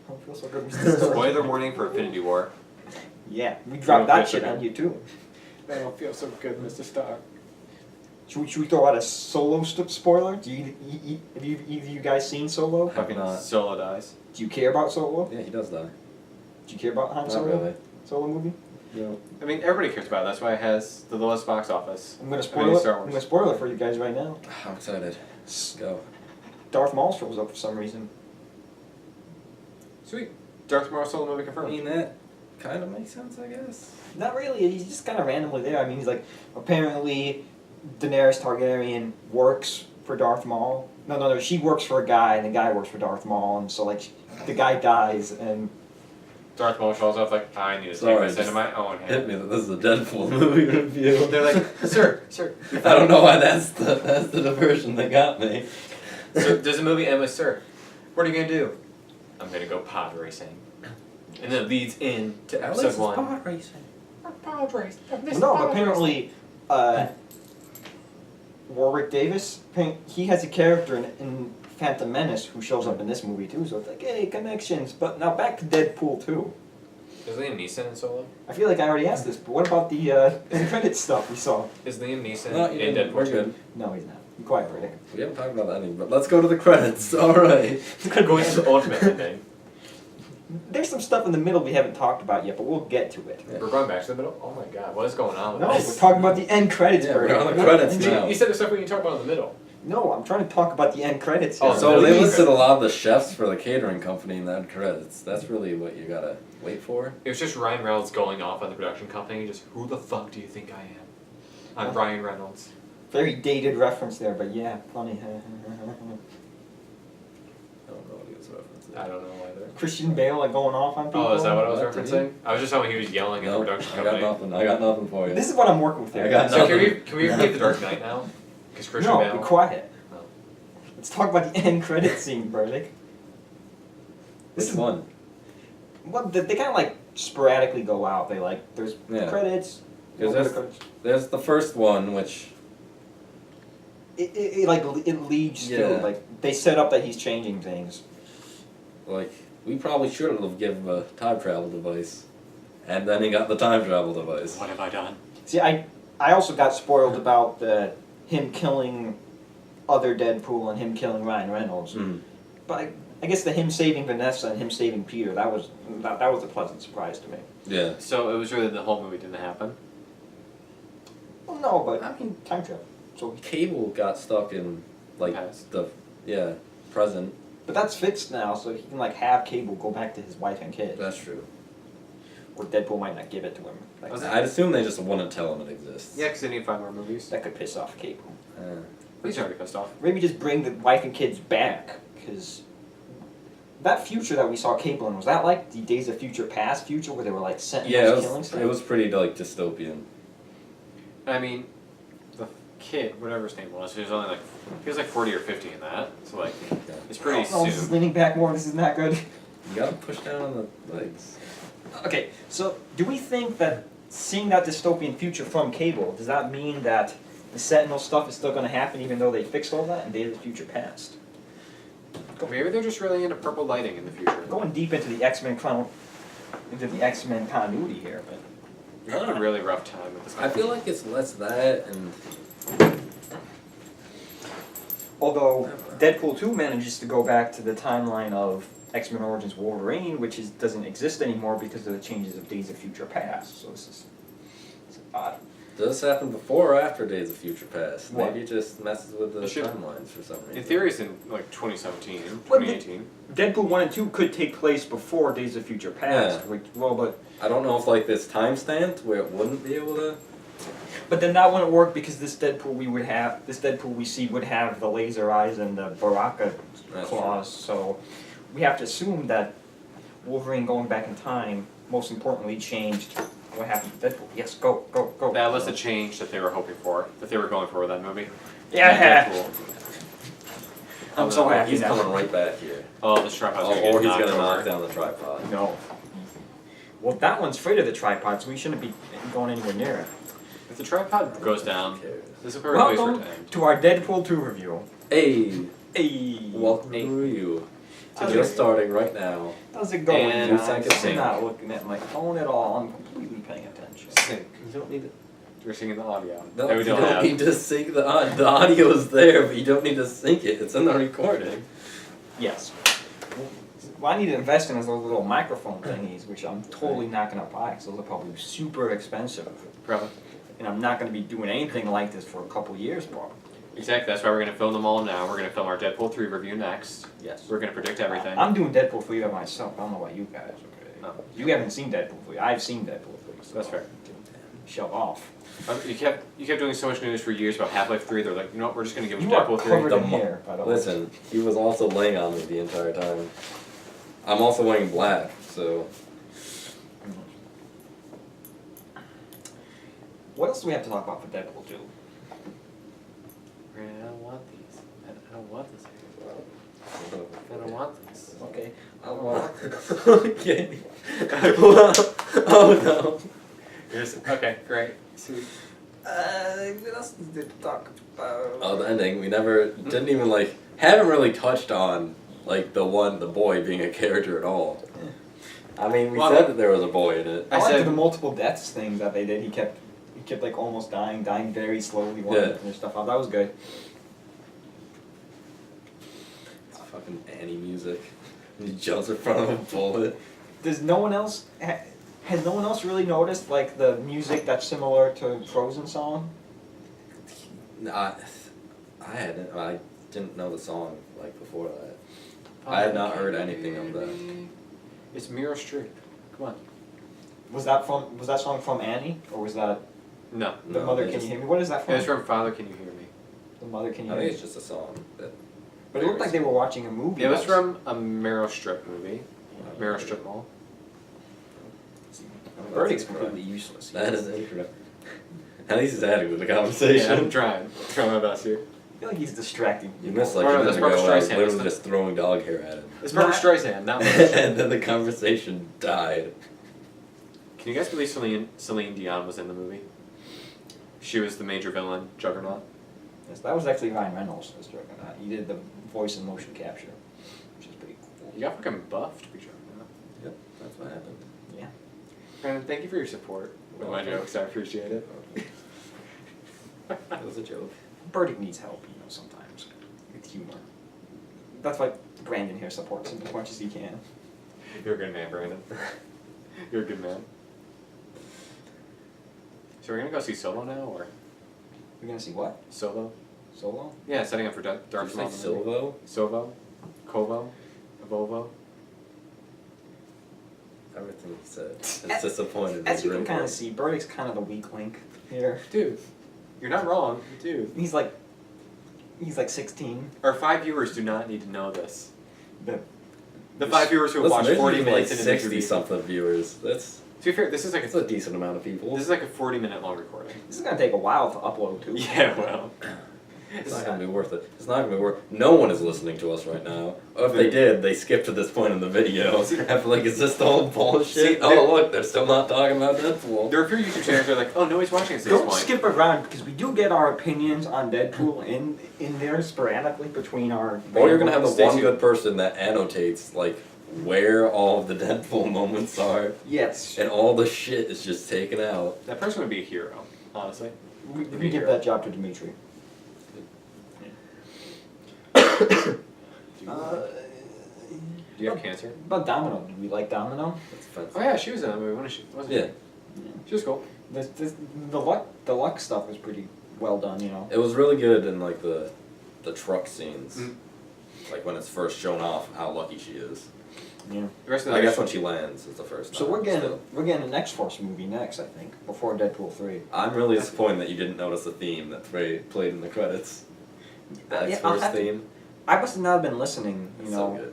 Speaker 1: I don't feel so good, Mr. Stark.
Speaker 3: Spoiler warning for Infinity War.
Speaker 1: Yeah, we dropped
Speaker 3: don't
Speaker 1: that
Speaker 3: feel
Speaker 1: shit
Speaker 3: so
Speaker 1: on you too.
Speaker 3: I don't feel so good, Mr. Stark.
Speaker 1: Should we throw out a Solo spoiler? Have either of you guys seen Solo?
Speaker 2: Have not.
Speaker 3: Solo dies.
Speaker 1: Do you care about Solo?
Speaker 2: Yeah, he does die.
Speaker 1: Do you care about Han
Speaker 2: Not
Speaker 1: Solo?
Speaker 2: really.
Speaker 1: Solo movie?
Speaker 2: No.
Speaker 3: I mean, everybody cares about it. That's why it has the lowest box office.
Speaker 1: I'm gonna
Speaker 3: I
Speaker 1: spoil
Speaker 3: mean,
Speaker 1: it.
Speaker 3: Star
Speaker 1: I'm
Speaker 3: Wars.
Speaker 1: gonna spoil it for you guys right now.
Speaker 2: I'm excited. Let's go.
Speaker 1: Darth Maul shows up for some reason.
Speaker 3: Sweet. Darth Maul solo movie
Speaker 2: I
Speaker 3: confirmed.
Speaker 2: mean, that kind of makes sense, I guess.
Speaker 1: Not really. He's just kind of randomly there. I mean, he's like apparently Daenerys Targaryen works for Darth Maul. No. She works for a guy, and the guy works for Darth Maul, and so like the guy dies, and
Speaker 3: Darth Maul shows up like, I need to
Speaker 2: Sorry,
Speaker 3: take this into
Speaker 2: just
Speaker 3: my own
Speaker 2: Hit
Speaker 3: hand.
Speaker 2: me that this is a Deadpool movie review.
Speaker 3: They're like, sir.
Speaker 2: I don't know why that's the diversion that got me.
Speaker 3: So does the movie end with, sir, what are you gonna do? I'm gonna go pod racing. And then it leads in to
Speaker 2: At least
Speaker 3: episode
Speaker 2: it's
Speaker 3: 1.
Speaker 2: pod racing.
Speaker 3: Pod race.
Speaker 1: no, but apparently Warwick Davis, he has a character in Phantom Menace who shows up in this movie too. So it's like, hey, connections. But now back to Deadpool 2.
Speaker 3: Is Liam Neeson in Solo?
Speaker 1: I feel like I already asked this, but what about the end credit stuff we saw?
Speaker 3: Is Liam Neeson
Speaker 2: No, you
Speaker 3: in
Speaker 2: didn't.
Speaker 3: Deadpool
Speaker 2: We're
Speaker 3: 2?
Speaker 2: good.
Speaker 1: No, he's not. Be quiet, Riddick.
Speaker 2: We haven't talked about that any, but let's go to the credits. All right.
Speaker 3: Going to the ultimate ending.
Speaker 1: There's some stuff in the middle we haven't talked about yet, but we'll get to it.
Speaker 2: Yeah.
Speaker 3: We're going back to the middle? Oh my god, what is going on with
Speaker 1: No,
Speaker 3: this?
Speaker 1: we're talking about the end credits,
Speaker 2: Yeah,
Speaker 1: Bird.
Speaker 2: we're on the credits
Speaker 1: You-
Speaker 2: now.
Speaker 3: You said the stuff we can talk about in the middle.
Speaker 1: No, I'm trying to talk about the end credits
Speaker 3: Oh,
Speaker 1: here.
Speaker 2: So
Speaker 3: no,
Speaker 2: they
Speaker 3: these-
Speaker 2: listed a lot of the chefs for the catering company in that credits. That's really what you gotta wait for.
Speaker 3: It was just Ryan Reynolds going off on the production company, just, who the fuck do you think I am? I'm Ryan Reynolds.
Speaker 1: Very dated reference there, but yeah, funny.
Speaker 2: I don't know what he was referencing.
Speaker 3: I don't know either.
Speaker 1: Christian Bale like going off on people.
Speaker 3: Oh, is that what I was
Speaker 2: What, did
Speaker 3: referencing? I was just telling he was yelling at the
Speaker 2: Nope,
Speaker 3: production
Speaker 2: I got
Speaker 3: company.
Speaker 2: nothing. I got nothing for you.
Speaker 1: This is what I'm working with here.
Speaker 2: I got
Speaker 3: So can we
Speaker 2: nothing.
Speaker 3: read The Dark Knight now? Because Christian
Speaker 1: No,
Speaker 3: Bale.
Speaker 1: be quiet.
Speaker 3: No.
Speaker 1: Let's talk about the end credit scene, Burdick.
Speaker 2: Which one?
Speaker 1: Well, they kind of like sporadically go out. They like there's
Speaker 2: Yeah.
Speaker 1: credits.
Speaker 2: Because
Speaker 1: no
Speaker 2: there's,
Speaker 1: credits.
Speaker 2: there's the first one, which
Speaker 1: It like it leads to
Speaker 2: Yeah.
Speaker 1: like they set up that he's changing things.
Speaker 2: like we probably should have given him a time travel device, and then he got the time travel device.
Speaker 3: What have I done?
Speaker 1: See, I also got spoiled about him killing other Deadpool and him killing Ryan Reynolds.
Speaker 2: Mm.
Speaker 1: But I guess the him saving Vanessa and him saving Peter that was a pleasant surprise to me.
Speaker 2: Yeah.
Speaker 3: So it was really the whole movie didn't happen?
Speaker 1: Well, no, but
Speaker 2: I mean,
Speaker 1: time travel. So,
Speaker 2: Cable got stuck in like
Speaker 3: Past.
Speaker 2: the present.
Speaker 1: but that's fixed now, so he can like have Cable go back to his wife and kids.
Speaker 2: That's true.
Speaker 1: Or Deadpool might not give it to him. Like,
Speaker 3: Was
Speaker 2: I'd assume they just wouldn't tell him it exists.
Speaker 3: Yeah, because they need 5 more movies.
Speaker 1: that could piss off Cable.
Speaker 3: He's already pissed off.
Speaker 1: Maybe just bring the wife and kids back, because that future that we saw Cable in, was that like the Days of Future Past future where they were like sentinels
Speaker 2: Yeah,
Speaker 1: killing stuff?
Speaker 2: it was pretty like dystopian.
Speaker 3: I mean, the kid, whatever his name was, he was only like, he was like 40 or 50 in that. So like, it's pretty
Speaker 1: Oh, this is
Speaker 3: soon.
Speaker 1: leaning back more, this is not good.
Speaker 2: You gotta push down on the legs.
Speaker 1: Okay, so do we think that seeing that dystopian future from Cable, does that mean that the Sentinel stuff is still going to happen even though they fixed all that in Days of the Future Past?
Speaker 3: Maybe they're just really into purple lighting in the future.
Speaker 1: Going deep into the X-Men continuity here, but
Speaker 3: You're having a really rough time with this.
Speaker 2: I feel like it's less that and
Speaker 1: although Deadpool 2 manages to go back to the timeline of X-Men Origins Wolverine, which doesn't exist anymore because of the changes of Days of Future Past. So this is odd.
Speaker 2: does this happen before or after Days of Future Past?
Speaker 1: What?
Speaker 2: Maybe it just messes with the
Speaker 3: It should-
Speaker 2: timelines for some reason.
Speaker 3: In theory, it's in like 2017,
Speaker 1: Well,
Speaker 3: 2018.
Speaker 1: Deadpool 1 and 2 could take place before Days of Future Past.
Speaker 2: Yeah.
Speaker 1: Which, well,
Speaker 2: I don't know if like this time stamped where it wouldn't be able to.
Speaker 1: but then that wouldn't work because this Deadpool we see would have the laser eyes and the Baraka
Speaker 2: That's
Speaker 1: claws. So we have to assume that Wolverine going back in time most importantly, changed what happened to Deadpool. Yes, go, go, go.
Speaker 3: That was the change that they were hoping for, that they were going for with that movie.
Speaker 1: Yeah.
Speaker 3: Deadpool.
Speaker 1: I'm so happy
Speaker 2: He's
Speaker 1: now.
Speaker 2: coming right back here.
Speaker 3: Oh, this tripod's gonna
Speaker 2: Or
Speaker 3: get
Speaker 2: he's
Speaker 3: knocked
Speaker 2: gonna knock
Speaker 3: over.
Speaker 2: down the tripod.
Speaker 1: No. Well, that one's afraid of the tripod, so we shouldn't be going anywhere near it.
Speaker 3: If the tripod goes down,
Speaker 2: Who cares?
Speaker 3: this is a perfect place for it
Speaker 1: Welcome
Speaker 3: to end.
Speaker 1: to our Deadpool 2 review.
Speaker 2: Hey,
Speaker 1: Hey.
Speaker 2: welcome
Speaker 3: Hey.
Speaker 2: to review.
Speaker 1: How's
Speaker 2: Just
Speaker 1: it-
Speaker 2: starting right now.
Speaker 1: How's it going,
Speaker 3: And
Speaker 1: guys?
Speaker 2: second
Speaker 1: I'm not looking at my phone at all. I'm completely paying attention.
Speaker 2: Sync. You don't need to.
Speaker 3: We're singing the audio.
Speaker 2: No,
Speaker 3: that we
Speaker 2: you
Speaker 3: don't
Speaker 2: don't
Speaker 3: have.
Speaker 2: need to sync the audio. The audio is there, but you don't need to sync it. It's in the recording.
Speaker 1: Yes. Well, I need to invest in those little microphone thingies, which I'm totally not going to buy because those are probably super expensive.
Speaker 3: Probably.
Speaker 1: And I'm not going to be doing anything like this for a couple years, probably.
Speaker 3: Exactly, that's why we're going to film them all now. We're going to film our Deadpool 3 review next.
Speaker 1: Yes.
Speaker 3: We're going to predict everything.
Speaker 1: I'm doing Deadpool 3 by myself. I don't know about you guys. Okay.
Speaker 3: No.
Speaker 1: You haven't seen Deadpool 3. I've seen Deadpool 3. So
Speaker 3: That's fair.
Speaker 1: Shut off.
Speaker 3: You kept doing so much news for years about Half-Life 3. They're like, you know what, we're just going to give
Speaker 1: You
Speaker 3: them
Speaker 1: are
Speaker 3: Deadpool 3.
Speaker 1: covered
Speaker 2: The
Speaker 1: in
Speaker 2: mo-
Speaker 1: hair, by the way.
Speaker 2: Listen, he was also laying on me the entire time. I'm also wearing black, so.
Speaker 1: What else do we have to talk about for Deadpool 2?
Speaker 3: I don't want these. I don't want this. I don't want this.
Speaker 1: Okay.
Speaker 2: Okay. Well, oh no.
Speaker 3: Okay, great. Sweet.
Speaker 1: What else did we talk about?
Speaker 2: Oh, the ending. We never didn't even like haven't really touched on like the boy being a character at all. I mean, we
Speaker 3: Well,
Speaker 2: said that there was a boy in it.
Speaker 1: I
Speaker 3: I
Speaker 1: liked
Speaker 3: said-
Speaker 1: the multiple deaths thing that they did. He kept like almost dying very slowly while
Speaker 2: Yeah.
Speaker 1: and stuff out. That was good.
Speaker 2: It's fucking Annie music. He jumps in front of a bullet.
Speaker 1: Does no one else has no one else really noticed like the music that's similar to Frozen song?
Speaker 2: I hadn't. I didn't know the song like before that. I had not heard anything of that.
Speaker 3: It's Meryl Streep. Come on.
Speaker 1: Was that song from Annie or was that
Speaker 3: No.
Speaker 1: the
Speaker 2: No,
Speaker 1: Mother
Speaker 2: they
Speaker 1: Can
Speaker 2: just-
Speaker 1: You Hear Me? What is that from?
Speaker 3: It's from Father, Can You Hear Me?
Speaker 1: The Mother Can You
Speaker 2: I
Speaker 1: Hear
Speaker 2: think
Speaker 1: Me?
Speaker 2: it's just a song. That
Speaker 1: But it looked like they were watching a movie.
Speaker 3: It was
Speaker 1: that's-
Speaker 3: from a Meryl Streep movie. Meryl Streep Mall.
Speaker 1: Verdict's completely useless.
Speaker 2: That is interesting. At least he's adding to the
Speaker 3: Yeah,
Speaker 2: conversation.
Speaker 3: I'm trying. Trying my best here.
Speaker 1: I feel like he's distracting.
Speaker 2: You missed
Speaker 3: Oh,
Speaker 2: like
Speaker 3: no,
Speaker 2: a minute
Speaker 3: that's
Speaker 2: ago.
Speaker 3: Barbra
Speaker 2: I was
Speaker 3: Streisand,
Speaker 2: literally
Speaker 3: isn't it?
Speaker 2: just throwing dog hair at him,
Speaker 3: It's Barbra
Speaker 1: Not-
Speaker 3: Streisand, not Meryl Streep.
Speaker 2: and then the conversation died.
Speaker 3: Can you guys believe Celine Dion was in the movie? She was the major villain, Juggernaut.
Speaker 1: Yes, that was actually Ryan Reynolds as Juggernaut. He did the voice and motion capture, which is pretty cool.
Speaker 3: You got fucking buffed to be Juggernaut.
Speaker 2: Yep, that's what happened.
Speaker 1: Yeah.
Speaker 3: Brandon, thank you for your support with my jokes. I appreciate it.
Speaker 2: That was a joke.
Speaker 1: Burdick needs help, sometimes with humor. That's why Brandon here supports him as much as he can.
Speaker 3: You're a good man, Brandon. You're a good man. So we're gonna go see Solo now, or
Speaker 1: We're gonna see what?
Speaker 3: Solo?
Speaker 1: Solo?
Speaker 3: Yeah, setting up for
Speaker 2: Did you
Speaker 3: Darth
Speaker 2: say
Speaker 3: Maul.
Speaker 2: Silvo?
Speaker 3: Sovo, Kovo, Volvo.
Speaker 2: Everything he said. It's disappointed.
Speaker 1: As you can
Speaker 2: Really.
Speaker 1: kind of see, Burdick's kind of the weak link here.
Speaker 3: Dude, you're not wrong, dude.
Speaker 1: He's like 16.
Speaker 3: Our 5 viewers do not need to know this. The
Speaker 1: This-
Speaker 3: 5 viewers who have
Speaker 2: Listen,
Speaker 3: watched
Speaker 2: there's
Speaker 3: 40
Speaker 2: usually like
Speaker 3: minutes into the
Speaker 2: 60
Speaker 3: movie.
Speaker 2: something viewers. That's
Speaker 3: To be fair, this is like
Speaker 2: a decent amount of people.
Speaker 3: this is like a 40-minute long recording.
Speaker 1: This is gonna take a while to upload too.
Speaker 3: Yeah, well.
Speaker 2: It's not gonna be worth it. It's not gonna be worth. No one is listening to us right now. Or if they did, they skipped to this point in the video. After like, is this the whole bullshit?
Speaker 3: See,
Speaker 2: Oh look, they're still not talking about Deadpool.
Speaker 3: There are a few YouTube channels that are like, oh, nobody's watching us at this
Speaker 1: Don't
Speaker 3: point.
Speaker 1: skip around because we do get our opinions on Deadpool in there sporadically between our.
Speaker 2: Or you're gonna have the
Speaker 3: Stay
Speaker 2: one
Speaker 3: tuned.
Speaker 2: good person that annotates like where all of the Deadpool moments are,
Speaker 1: Yes.
Speaker 2: and all the shit is just taken out.
Speaker 3: That person would be a hero, honestly.
Speaker 1: We give that job to Dimitri.
Speaker 3: Do you have cancer?
Speaker 1: About Domino. Did we like Domino?
Speaker 2: That's offensive.
Speaker 3: Oh yeah, she was in that movie, wasn't she? Wasn't
Speaker 2: Yeah,
Speaker 3: she? She was cool.
Speaker 1: The luck stuff was pretty well done.
Speaker 2: it was really good in like the truck scenes,
Speaker 3: Mm.
Speaker 2: like when it's first shown off how lucky she is.
Speaker 1: Yeah.
Speaker 3: The rest of
Speaker 2: I
Speaker 3: that
Speaker 2: guess when she lands is the first
Speaker 1: So
Speaker 2: time.
Speaker 1: we're getting an X-Force movie next, I think, before Deadpool 3.
Speaker 2: I'm really disappointed that you didn't notice the theme that played in the credits. The
Speaker 1: Yeah, I'll
Speaker 2: X-Force
Speaker 1: have to-
Speaker 2: theme.
Speaker 1: I must have not been listening,
Speaker 2: It's so good.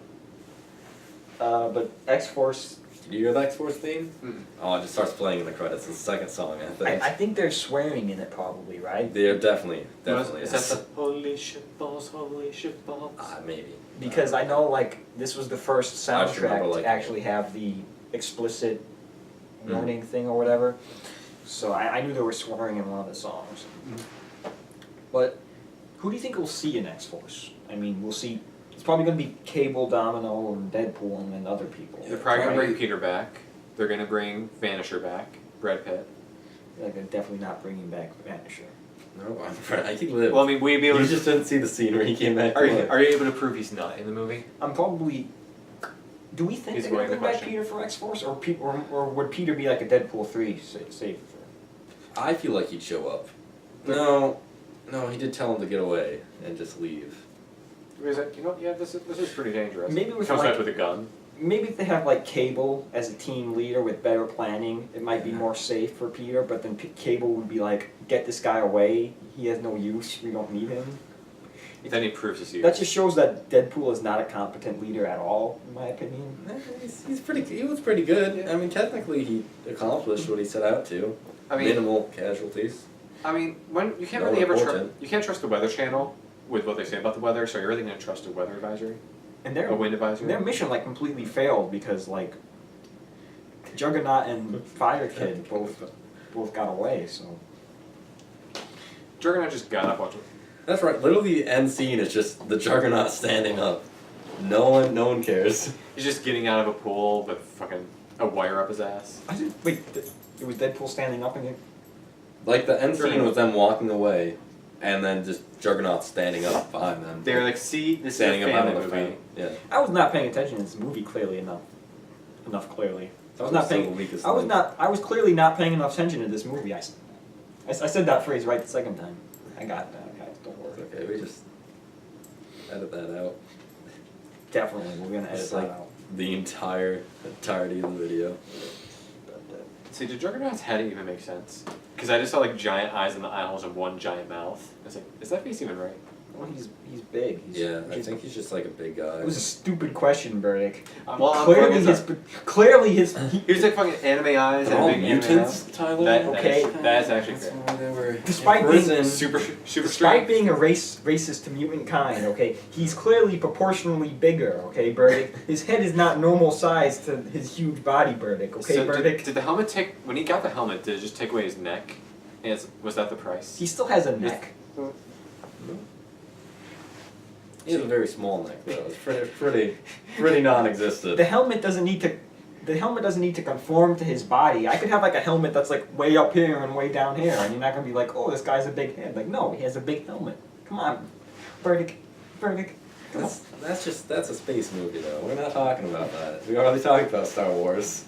Speaker 1: But X-Force
Speaker 2: Did you hear the X-Force theme?
Speaker 3: Mm.
Speaker 2: Oh, it just starts playing in the credits. It's the second song, I think.
Speaker 1: I think they're swearing in it probably, right?
Speaker 2: They're definitely
Speaker 3: Is that the holy shit balls, holy shit balls?
Speaker 2: Maybe.
Speaker 1: Because I know like this was the first
Speaker 2: I just remember
Speaker 1: soundtrack to
Speaker 2: liking
Speaker 1: actually have the explicit warning thing or whatever. So I knew they were swearing in one of the songs. But who do you think we'll see in X-Force? I mean, we'll see. It's probably going to be Cable, Domino, and Deadpool, and then other people.
Speaker 3: They're probably gonna bring Peter back. They're gonna bring Vanisher back. Brad Pitt.
Speaker 1: Like, they're definitely not bringing back Vanisher.
Speaker 2: No, I'm afraid he lived.
Speaker 3: Well, I mean, we'd be able
Speaker 2: You
Speaker 3: to.
Speaker 2: just didn't see the scene where he came back.
Speaker 3: Are
Speaker 2: to
Speaker 3: you,
Speaker 2: life.
Speaker 3: are you able to prove he's not in the movie?
Speaker 1: I'm probably. Do we think
Speaker 3: He's
Speaker 1: they're going to
Speaker 3: avoiding
Speaker 1: bring
Speaker 3: the
Speaker 1: back
Speaker 3: question.
Speaker 1: Peter for X-Force, or would Peter be like a Deadpool 3 save for?
Speaker 2: I feel like he'd show up. No, he did tell him to get away and just leave.
Speaker 3: Because, you know, yeah, this is pretty dangerous.
Speaker 1: Maybe with
Speaker 3: Comes
Speaker 1: like-
Speaker 3: back with a gun.
Speaker 1: Maybe if they have like Cable as a team leader with better planning, it might be more safe for Peter. But then Cable would be like, "Get this guy away. He has no use. We don't need him."
Speaker 3: Then he proves his use.
Speaker 1: That just shows that Deadpool is not a competent leader at all, in my opinion.
Speaker 2: He was pretty good. I mean, technically he accomplished what he set out to.
Speaker 3: I mean,
Speaker 2: Minimal casualties.
Speaker 3: I mean, when you can't
Speaker 2: No
Speaker 3: really ever
Speaker 2: important.
Speaker 3: you can't trust the Weather Channel with what they say about the weather. So you're really gonna trust a weather advisory,
Speaker 1: And
Speaker 3: a wind advisory.
Speaker 1: their mission like completely failed because like Juggernaut and Fire Kid both got away. So
Speaker 3: Juggernaut just got up watching.
Speaker 2: That's right. Literally, the end scene is just the Juggernaut standing up. No one cares.
Speaker 3: He's just getting out of a pool with fucking a wire up his ass.
Speaker 1: I didn't wait. It was Deadpool standing up again.
Speaker 2: Like the end scene was them walking away, and then just Juggernaut standing up behind them.
Speaker 3: They're like, see, this
Speaker 2: standing
Speaker 3: is a
Speaker 2: up out
Speaker 3: family
Speaker 2: of the
Speaker 3: movie.
Speaker 2: fan. Yeah.
Speaker 1: I was not paying attention to this movie clearly enough. Clearly. I was not
Speaker 2: still
Speaker 1: paying.
Speaker 2: the weakest
Speaker 1: I was
Speaker 2: link.
Speaker 1: not. I was clearly not paying enough attention to this movie. I said that phrase right the second time. I got that, guys. Don't worry.
Speaker 2: It's okay. We just edit that out.
Speaker 1: Definitely, we're gonna edit
Speaker 2: It's
Speaker 1: that
Speaker 2: like
Speaker 1: out.
Speaker 2: the entirety of the video.
Speaker 3: See, did Juggernaut's head even make sense? Because I just saw like giant eyes in the eye holes and one giant mouth. I was like, is that face even right?
Speaker 1: Well, he's big.
Speaker 2: Yeah, I think he's just like a big guy.
Speaker 1: It was a stupid question, Burdick.
Speaker 3: Well, I'm
Speaker 1: Clearly
Speaker 3: fucking
Speaker 1: his.
Speaker 3: He was like fucking anime eyes
Speaker 2: They're
Speaker 3: and
Speaker 2: all
Speaker 3: big anime
Speaker 2: mutants,
Speaker 3: mouth.
Speaker 2: Tyler.
Speaker 1: Okay.
Speaker 3: That's actually
Speaker 2: That's
Speaker 3: fair.
Speaker 2: why they were
Speaker 1: Despite
Speaker 2: in
Speaker 1: being
Speaker 2: prison.
Speaker 3: Super
Speaker 1: Despite
Speaker 3: strength.
Speaker 1: being a racist to mutant kind, okay, he's clearly proportionally bigger, okay, Burdick? His head is not normal size to his huge body, Burdick, okay,
Speaker 3: So
Speaker 1: Burdick?
Speaker 3: did the helmet take, when he got the helmet, did it just take away his neck? And was that the price?
Speaker 1: He still has a neck.
Speaker 2: He has a very small neck, though. It's pretty non-existent.
Speaker 1: The helmet doesn't need to conform to his body. I could have like a helmet that's like way up here and way down here, and you're not gonna be like, oh, this guy's a big head. Like, no, he has a big helmet. Come on, Burdick. Come on.
Speaker 2: That's a space movie, though. We're not talking about that. We're already talking about Star Wars.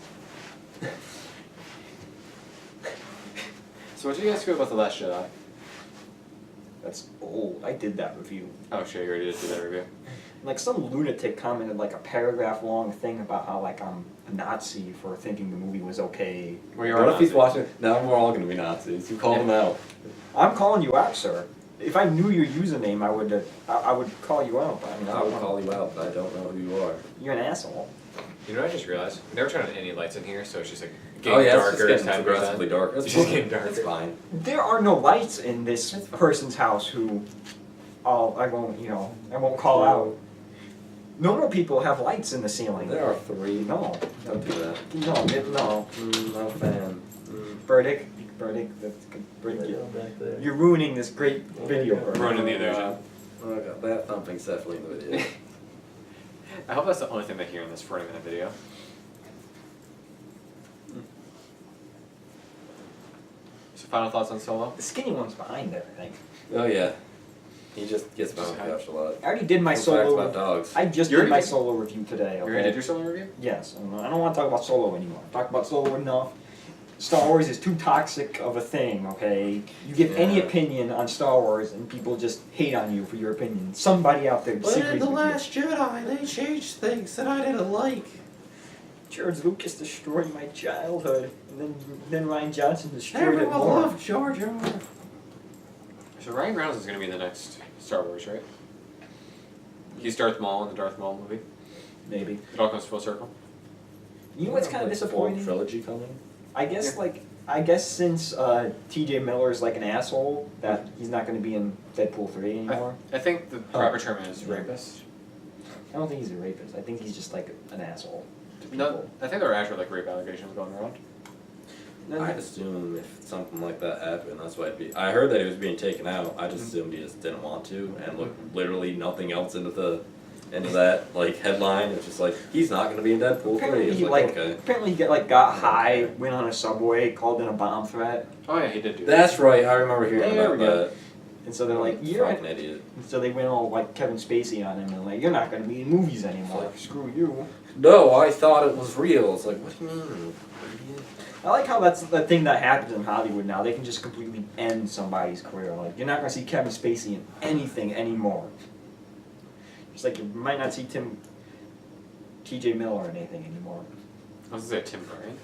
Speaker 3: So what do you guys feel about The Last Jedi?
Speaker 1: That's old. I did that review.
Speaker 3: Oh shit, you already did do that review.
Speaker 1: Like some lunatic commented like a paragraph long thing about how like I'm a Nazi for thinking the movie was okay.
Speaker 3: Well, you are
Speaker 2: What if he's
Speaker 3: Nazi.
Speaker 2: watching? Now we're all going to be Nazis. You called them out.
Speaker 1: I'm calling you out, sir. If I knew your username, I would call you out. But I mean,
Speaker 2: I would call you out, but I don't know who you are.
Speaker 1: You're an asshole.
Speaker 3: You know what I just realized? We never turned on any lights in here, so it's just like
Speaker 2: Oh
Speaker 3: getting
Speaker 2: yeah,
Speaker 3: darker
Speaker 2: it's
Speaker 3: as
Speaker 2: just
Speaker 3: time
Speaker 2: getting
Speaker 3: goes
Speaker 2: progressively
Speaker 3: on.
Speaker 2: darker. It's
Speaker 3: It's just
Speaker 2: fine.
Speaker 3: getting darker.
Speaker 2: It's fine.
Speaker 1: There are no lights in this person's house who, I won't call out. Normal people have lights in the ceiling.
Speaker 2: There are three.
Speaker 1: No,
Speaker 2: Don't do that.
Speaker 1: no.
Speaker 2: No fan.
Speaker 1: Burdick, that's good. You're ruining this great video. Burdick.
Speaker 3: Ruining the illusion.
Speaker 2: Oh god, that thumping's definitely in the video.
Speaker 3: I hope that's the only thing they hear in this 40-minute video. So final thoughts on Solo?
Speaker 1: The skinny one's behind there, I think.
Speaker 2: Oh yeah. He just gets mouthwashed a lot.
Speaker 1: I already did my
Speaker 2: Fun facts
Speaker 1: solo.
Speaker 2: about dogs.
Speaker 1: I just
Speaker 3: You
Speaker 1: did
Speaker 3: already
Speaker 1: my
Speaker 3: did-
Speaker 1: solo review today.
Speaker 3: You
Speaker 1: Okay.
Speaker 3: already did your Solo review?
Speaker 1: Yes, I don't want to talk about Solo anymore. I've talked about Solo enough. Star Wars is too toxic of a thing, okay? You give any
Speaker 2: Yeah.
Speaker 1: opinion on Star Wars and people just hate on you for your opinion. Somebody out there disagrees with
Speaker 2: Jedi, they changed things that I didn't like.
Speaker 1: you. George Lucas destroyed my childhood, and then Ryan Johnson destroyed it more.
Speaker 2: Jar Jar.
Speaker 3: So Ryan Reynolds is going to be in the next Star Wars, right? He's Darth Maul in the Darth Maul movie.
Speaker 1: Maybe.
Speaker 3: It all comes full circle.
Speaker 1: You know what's kind of disappointing?
Speaker 2: Trilogy coming.
Speaker 1: I guess since T.J. Miller is like an asshole, that he's not going to be in Deadpool 3 anymore.
Speaker 3: I think the proper term is rapist.
Speaker 1: I don't think he's a rapist. I think he's just like an asshole to people.
Speaker 3: No, I think there were actual like rape allegations going around.
Speaker 2: I'd assume if something like that happened, that's why it'd be. I heard that he was being taken out. I just assumed he just didn't want to, and looked literally nothing else into that like headline. It's just like he's not going to be in Deadpool 3.
Speaker 1: Apparently
Speaker 2: It's
Speaker 1: he
Speaker 2: like, okay.
Speaker 1: apparently he got high, went on a subway, called in a bomb threat,
Speaker 3: Oh yeah, he did do that.
Speaker 2: That's right. I remember hearing
Speaker 1: There
Speaker 2: about
Speaker 1: we go.
Speaker 2: that.
Speaker 1: and so they're like, "You're,"
Speaker 2: Fucking idiot.
Speaker 1: so they went all like Kevin Spacey on him, and like, "You're not going to be in movies anymore.
Speaker 2: Like-
Speaker 1: Screw you."
Speaker 2: No, I thought it was real. It's like, what do you mean? Idiot?
Speaker 1: I like how that's the thing that happens in Hollywood now. They can just completely end somebody's career. Like, you're not going to see Kevin Spacey in anything anymore. Just like you might not see T.J. Miller or anything anymore.
Speaker 3: I was gonna say Tim Burton.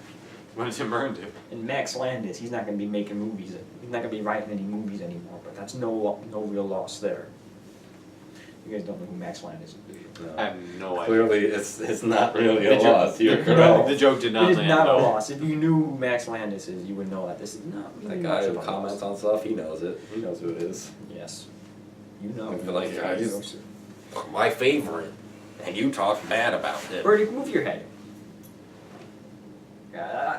Speaker 3: What did Tim Burton do?
Speaker 1: And Max Landis, he's not going to be making movies. He's not going to be writing any movies anymore. But that's no real loss there. You guys don't know who Max Landis is, do you?
Speaker 3: I have no idea.
Speaker 2: Clearly, it's not really
Speaker 3: The
Speaker 2: a
Speaker 3: joke-
Speaker 2: loss. You're
Speaker 1: No.
Speaker 2: correct.
Speaker 3: The joke did not
Speaker 1: It is
Speaker 3: land.
Speaker 1: not a
Speaker 3: though.
Speaker 1: loss. If you knew who Max Landis is, you would know that this is not really
Speaker 2: That
Speaker 1: much
Speaker 2: guy
Speaker 1: of
Speaker 2: who
Speaker 1: a
Speaker 2: comments
Speaker 1: loss.
Speaker 2: on stuff, he knows it. He knows who it is.
Speaker 1: Yes. You know.
Speaker 2: I feel like, yeah, he's my favorite, and you talk bad about it.
Speaker 1: Birdie, move your head.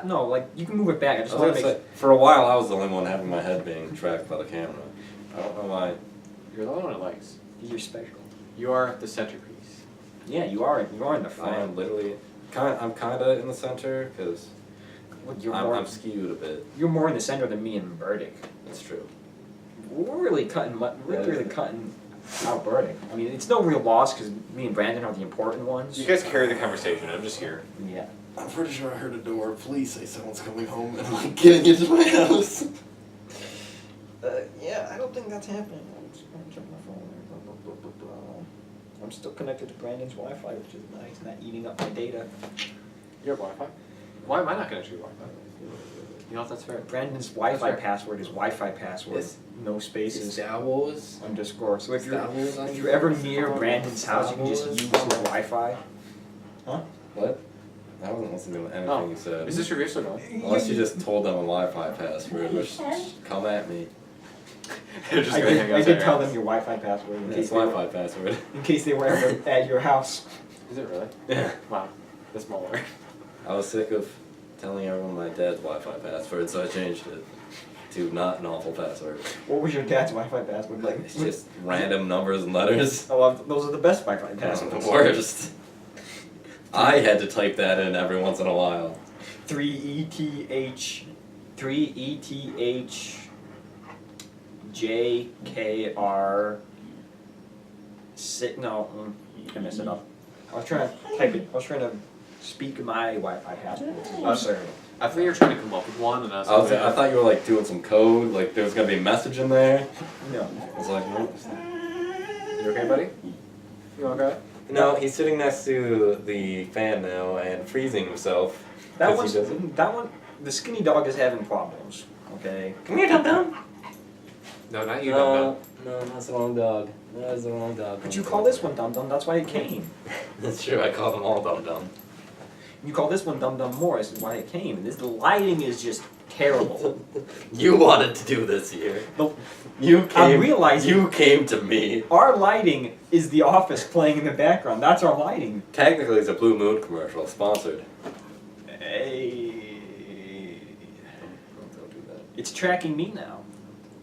Speaker 1: No, like, you can move it back. I just
Speaker 2: I
Speaker 1: want
Speaker 2: was
Speaker 1: to
Speaker 2: gonna
Speaker 1: make
Speaker 2: say, for a while, I was the only one having my head being tracked by the camera. I don't know why.
Speaker 3: You're the only one who likes.
Speaker 1: you're special.
Speaker 3: You are the centerpiece.
Speaker 1: Yeah, you are in the
Speaker 2: I am
Speaker 1: front.
Speaker 2: literally, I'm kind of in the center because
Speaker 1: You're
Speaker 2: I'm skewed a bit.
Speaker 1: you're more in the center than me and Burdick.
Speaker 2: That's true.
Speaker 1: We're really cutting. We're
Speaker 2: Yeah.
Speaker 1: really cutting out Burdick. I mean, it's no real loss because me and Brandon are the important ones.
Speaker 3: You guys carry the conversation. I'm just here.
Speaker 1: Yeah.
Speaker 2: I'm pretty sure I heard a door. Please say someone's coming home and like getting into my house.
Speaker 1: Yeah, I don't think that's happening. I'm just gonna check my phone. I'm still connected to Brandon's Wi-Fi, which is nice. Not eating up my data.
Speaker 3: You have Wi-Fi? Why am I not connected to your Wi-Fi? You know if that's fair.
Speaker 1: Brandon's Wi-Fi
Speaker 3: That's right.
Speaker 1: password is Wi-Fi password.
Speaker 2: Yes.
Speaker 1: No spaces.
Speaker 2: Star Wars.
Speaker 1: Underscore. So if you're
Speaker 2: Star Wars on
Speaker 1: if you're ever
Speaker 2: your
Speaker 1: near
Speaker 2: phone?
Speaker 1: Brandon's house, you can just
Speaker 2: Star
Speaker 1: use
Speaker 2: Wars?
Speaker 1: his Wi-Fi. Huh?
Speaker 2: What? I wasn't listening to anything
Speaker 3: Oh.
Speaker 2: you said.
Speaker 3: Is this your still going?
Speaker 2: Unless you just told them a Wi-Fi password, which come at me.
Speaker 3: They're just
Speaker 1: I
Speaker 3: gonna
Speaker 1: did,
Speaker 3: hang
Speaker 1: I
Speaker 3: out
Speaker 1: did
Speaker 3: there.
Speaker 1: tell them your Wi-Fi password in
Speaker 2: It's
Speaker 1: case, they were,
Speaker 2: Wi-Fi password.
Speaker 1: in case they were ever at your house.
Speaker 3: Is it really?
Speaker 2: Yeah.
Speaker 3: Wow. That's smaller.
Speaker 2: I was sick of telling everyone my dad's Wi-Fi password, so I changed it to not an awful password.
Speaker 1: What was your dad's Wi-Fi password? Like,
Speaker 2: It's just random numbers and letters.
Speaker 1: oh, well, those are the best Wi-Fi
Speaker 2: That's
Speaker 1: passwords.
Speaker 2: the worst. I had to type that in every once in a while.
Speaker 1: 3ETH, 3ETHJKR. No, I messed it up. I was trying to type it. I was trying to speak my Wi-Fi password. Oh, sorry.
Speaker 3: I thought you were trying to come up with one, and I was like,
Speaker 2: I thought you were like doing some code, like there was gonna be a message in there.
Speaker 1: No.
Speaker 2: I was like, what?
Speaker 3: You okay, buddy? You okay?
Speaker 2: No, he's sitting next to the fan now and freezing himself.
Speaker 1: That
Speaker 2: 'cause he doesn't.
Speaker 1: the skinny dog is having problems. Okay.
Speaker 2: Come here, Dum Dum.
Speaker 3: No, not you, Dum
Speaker 2: No, that's the wrong dog. That's the wrong dog.
Speaker 1: But you call this one Dum Dum. That's why it came.
Speaker 2: That's true. I call them all Dum Dum.
Speaker 1: You call this one Dum Dum more. This is why it came. And the lighting is just terrible.
Speaker 2: You wanted to do this here.
Speaker 1: The-
Speaker 2: You came.
Speaker 1: I'm realizing-
Speaker 2: You came to me.
Speaker 1: Our lighting is The Office playing in the background. That's our lighting.
Speaker 2: Technically, it's a Blue Moon commercial, sponsored.
Speaker 1: Hey.
Speaker 2: Don't do that.
Speaker 1: It's tracking me now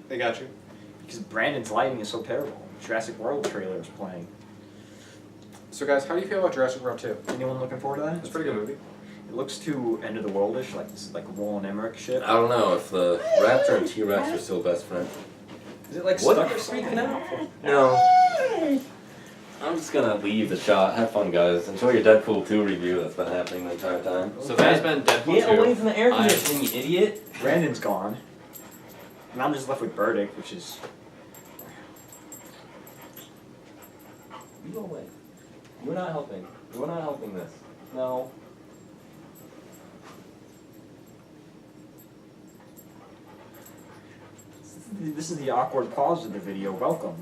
Speaker 3: They got you.
Speaker 1: because Brandon's lighting is so terrible. Jurassic World trailer is playing.
Speaker 3: So, guys, how do you feel about Jurassic World 2?
Speaker 1: Anyone looking forward to that?
Speaker 3: It's a pretty good movie.
Speaker 1: It looks too End of the Worldish, like this is like Roland Emmerich shit.
Speaker 2: I don't know if the Raptor and T-Rex are still best friends.
Speaker 1: Is it like
Speaker 2: What?
Speaker 1: stuck or something out?
Speaker 2: No. I'm just gonna leave the shot. Have fun, guys. Enjoy your Deadpool 2 review that's been happening the entire time.
Speaker 3: So that has been Deadpool 2.
Speaker 2: Get away from the air conditioning, you idiot!
Speaker 1: Brandon's gone. And I'm just left with Burdick, which is...
Speaker 2: You go away. You're not helping. You're not helping this. No.
Speaker 1: This is the awkward pause of the video. Welcome.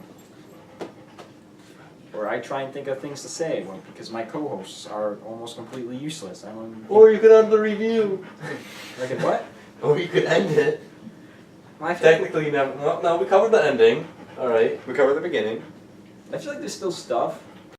Speaker 1: Or where I try and think of things to say because my co-hosts are almost completely useless. I don't.
Speaker 2: Or you could end the review.
Speaker 1: I could what?
Speaker 2: Or you could end it.
Speaker 1: Well, I feel like,
Speaker 2: Technically, never. Well, no, we covered the ending. All right. We covered the beginning.
Speaker 1: I feel like there's still stuff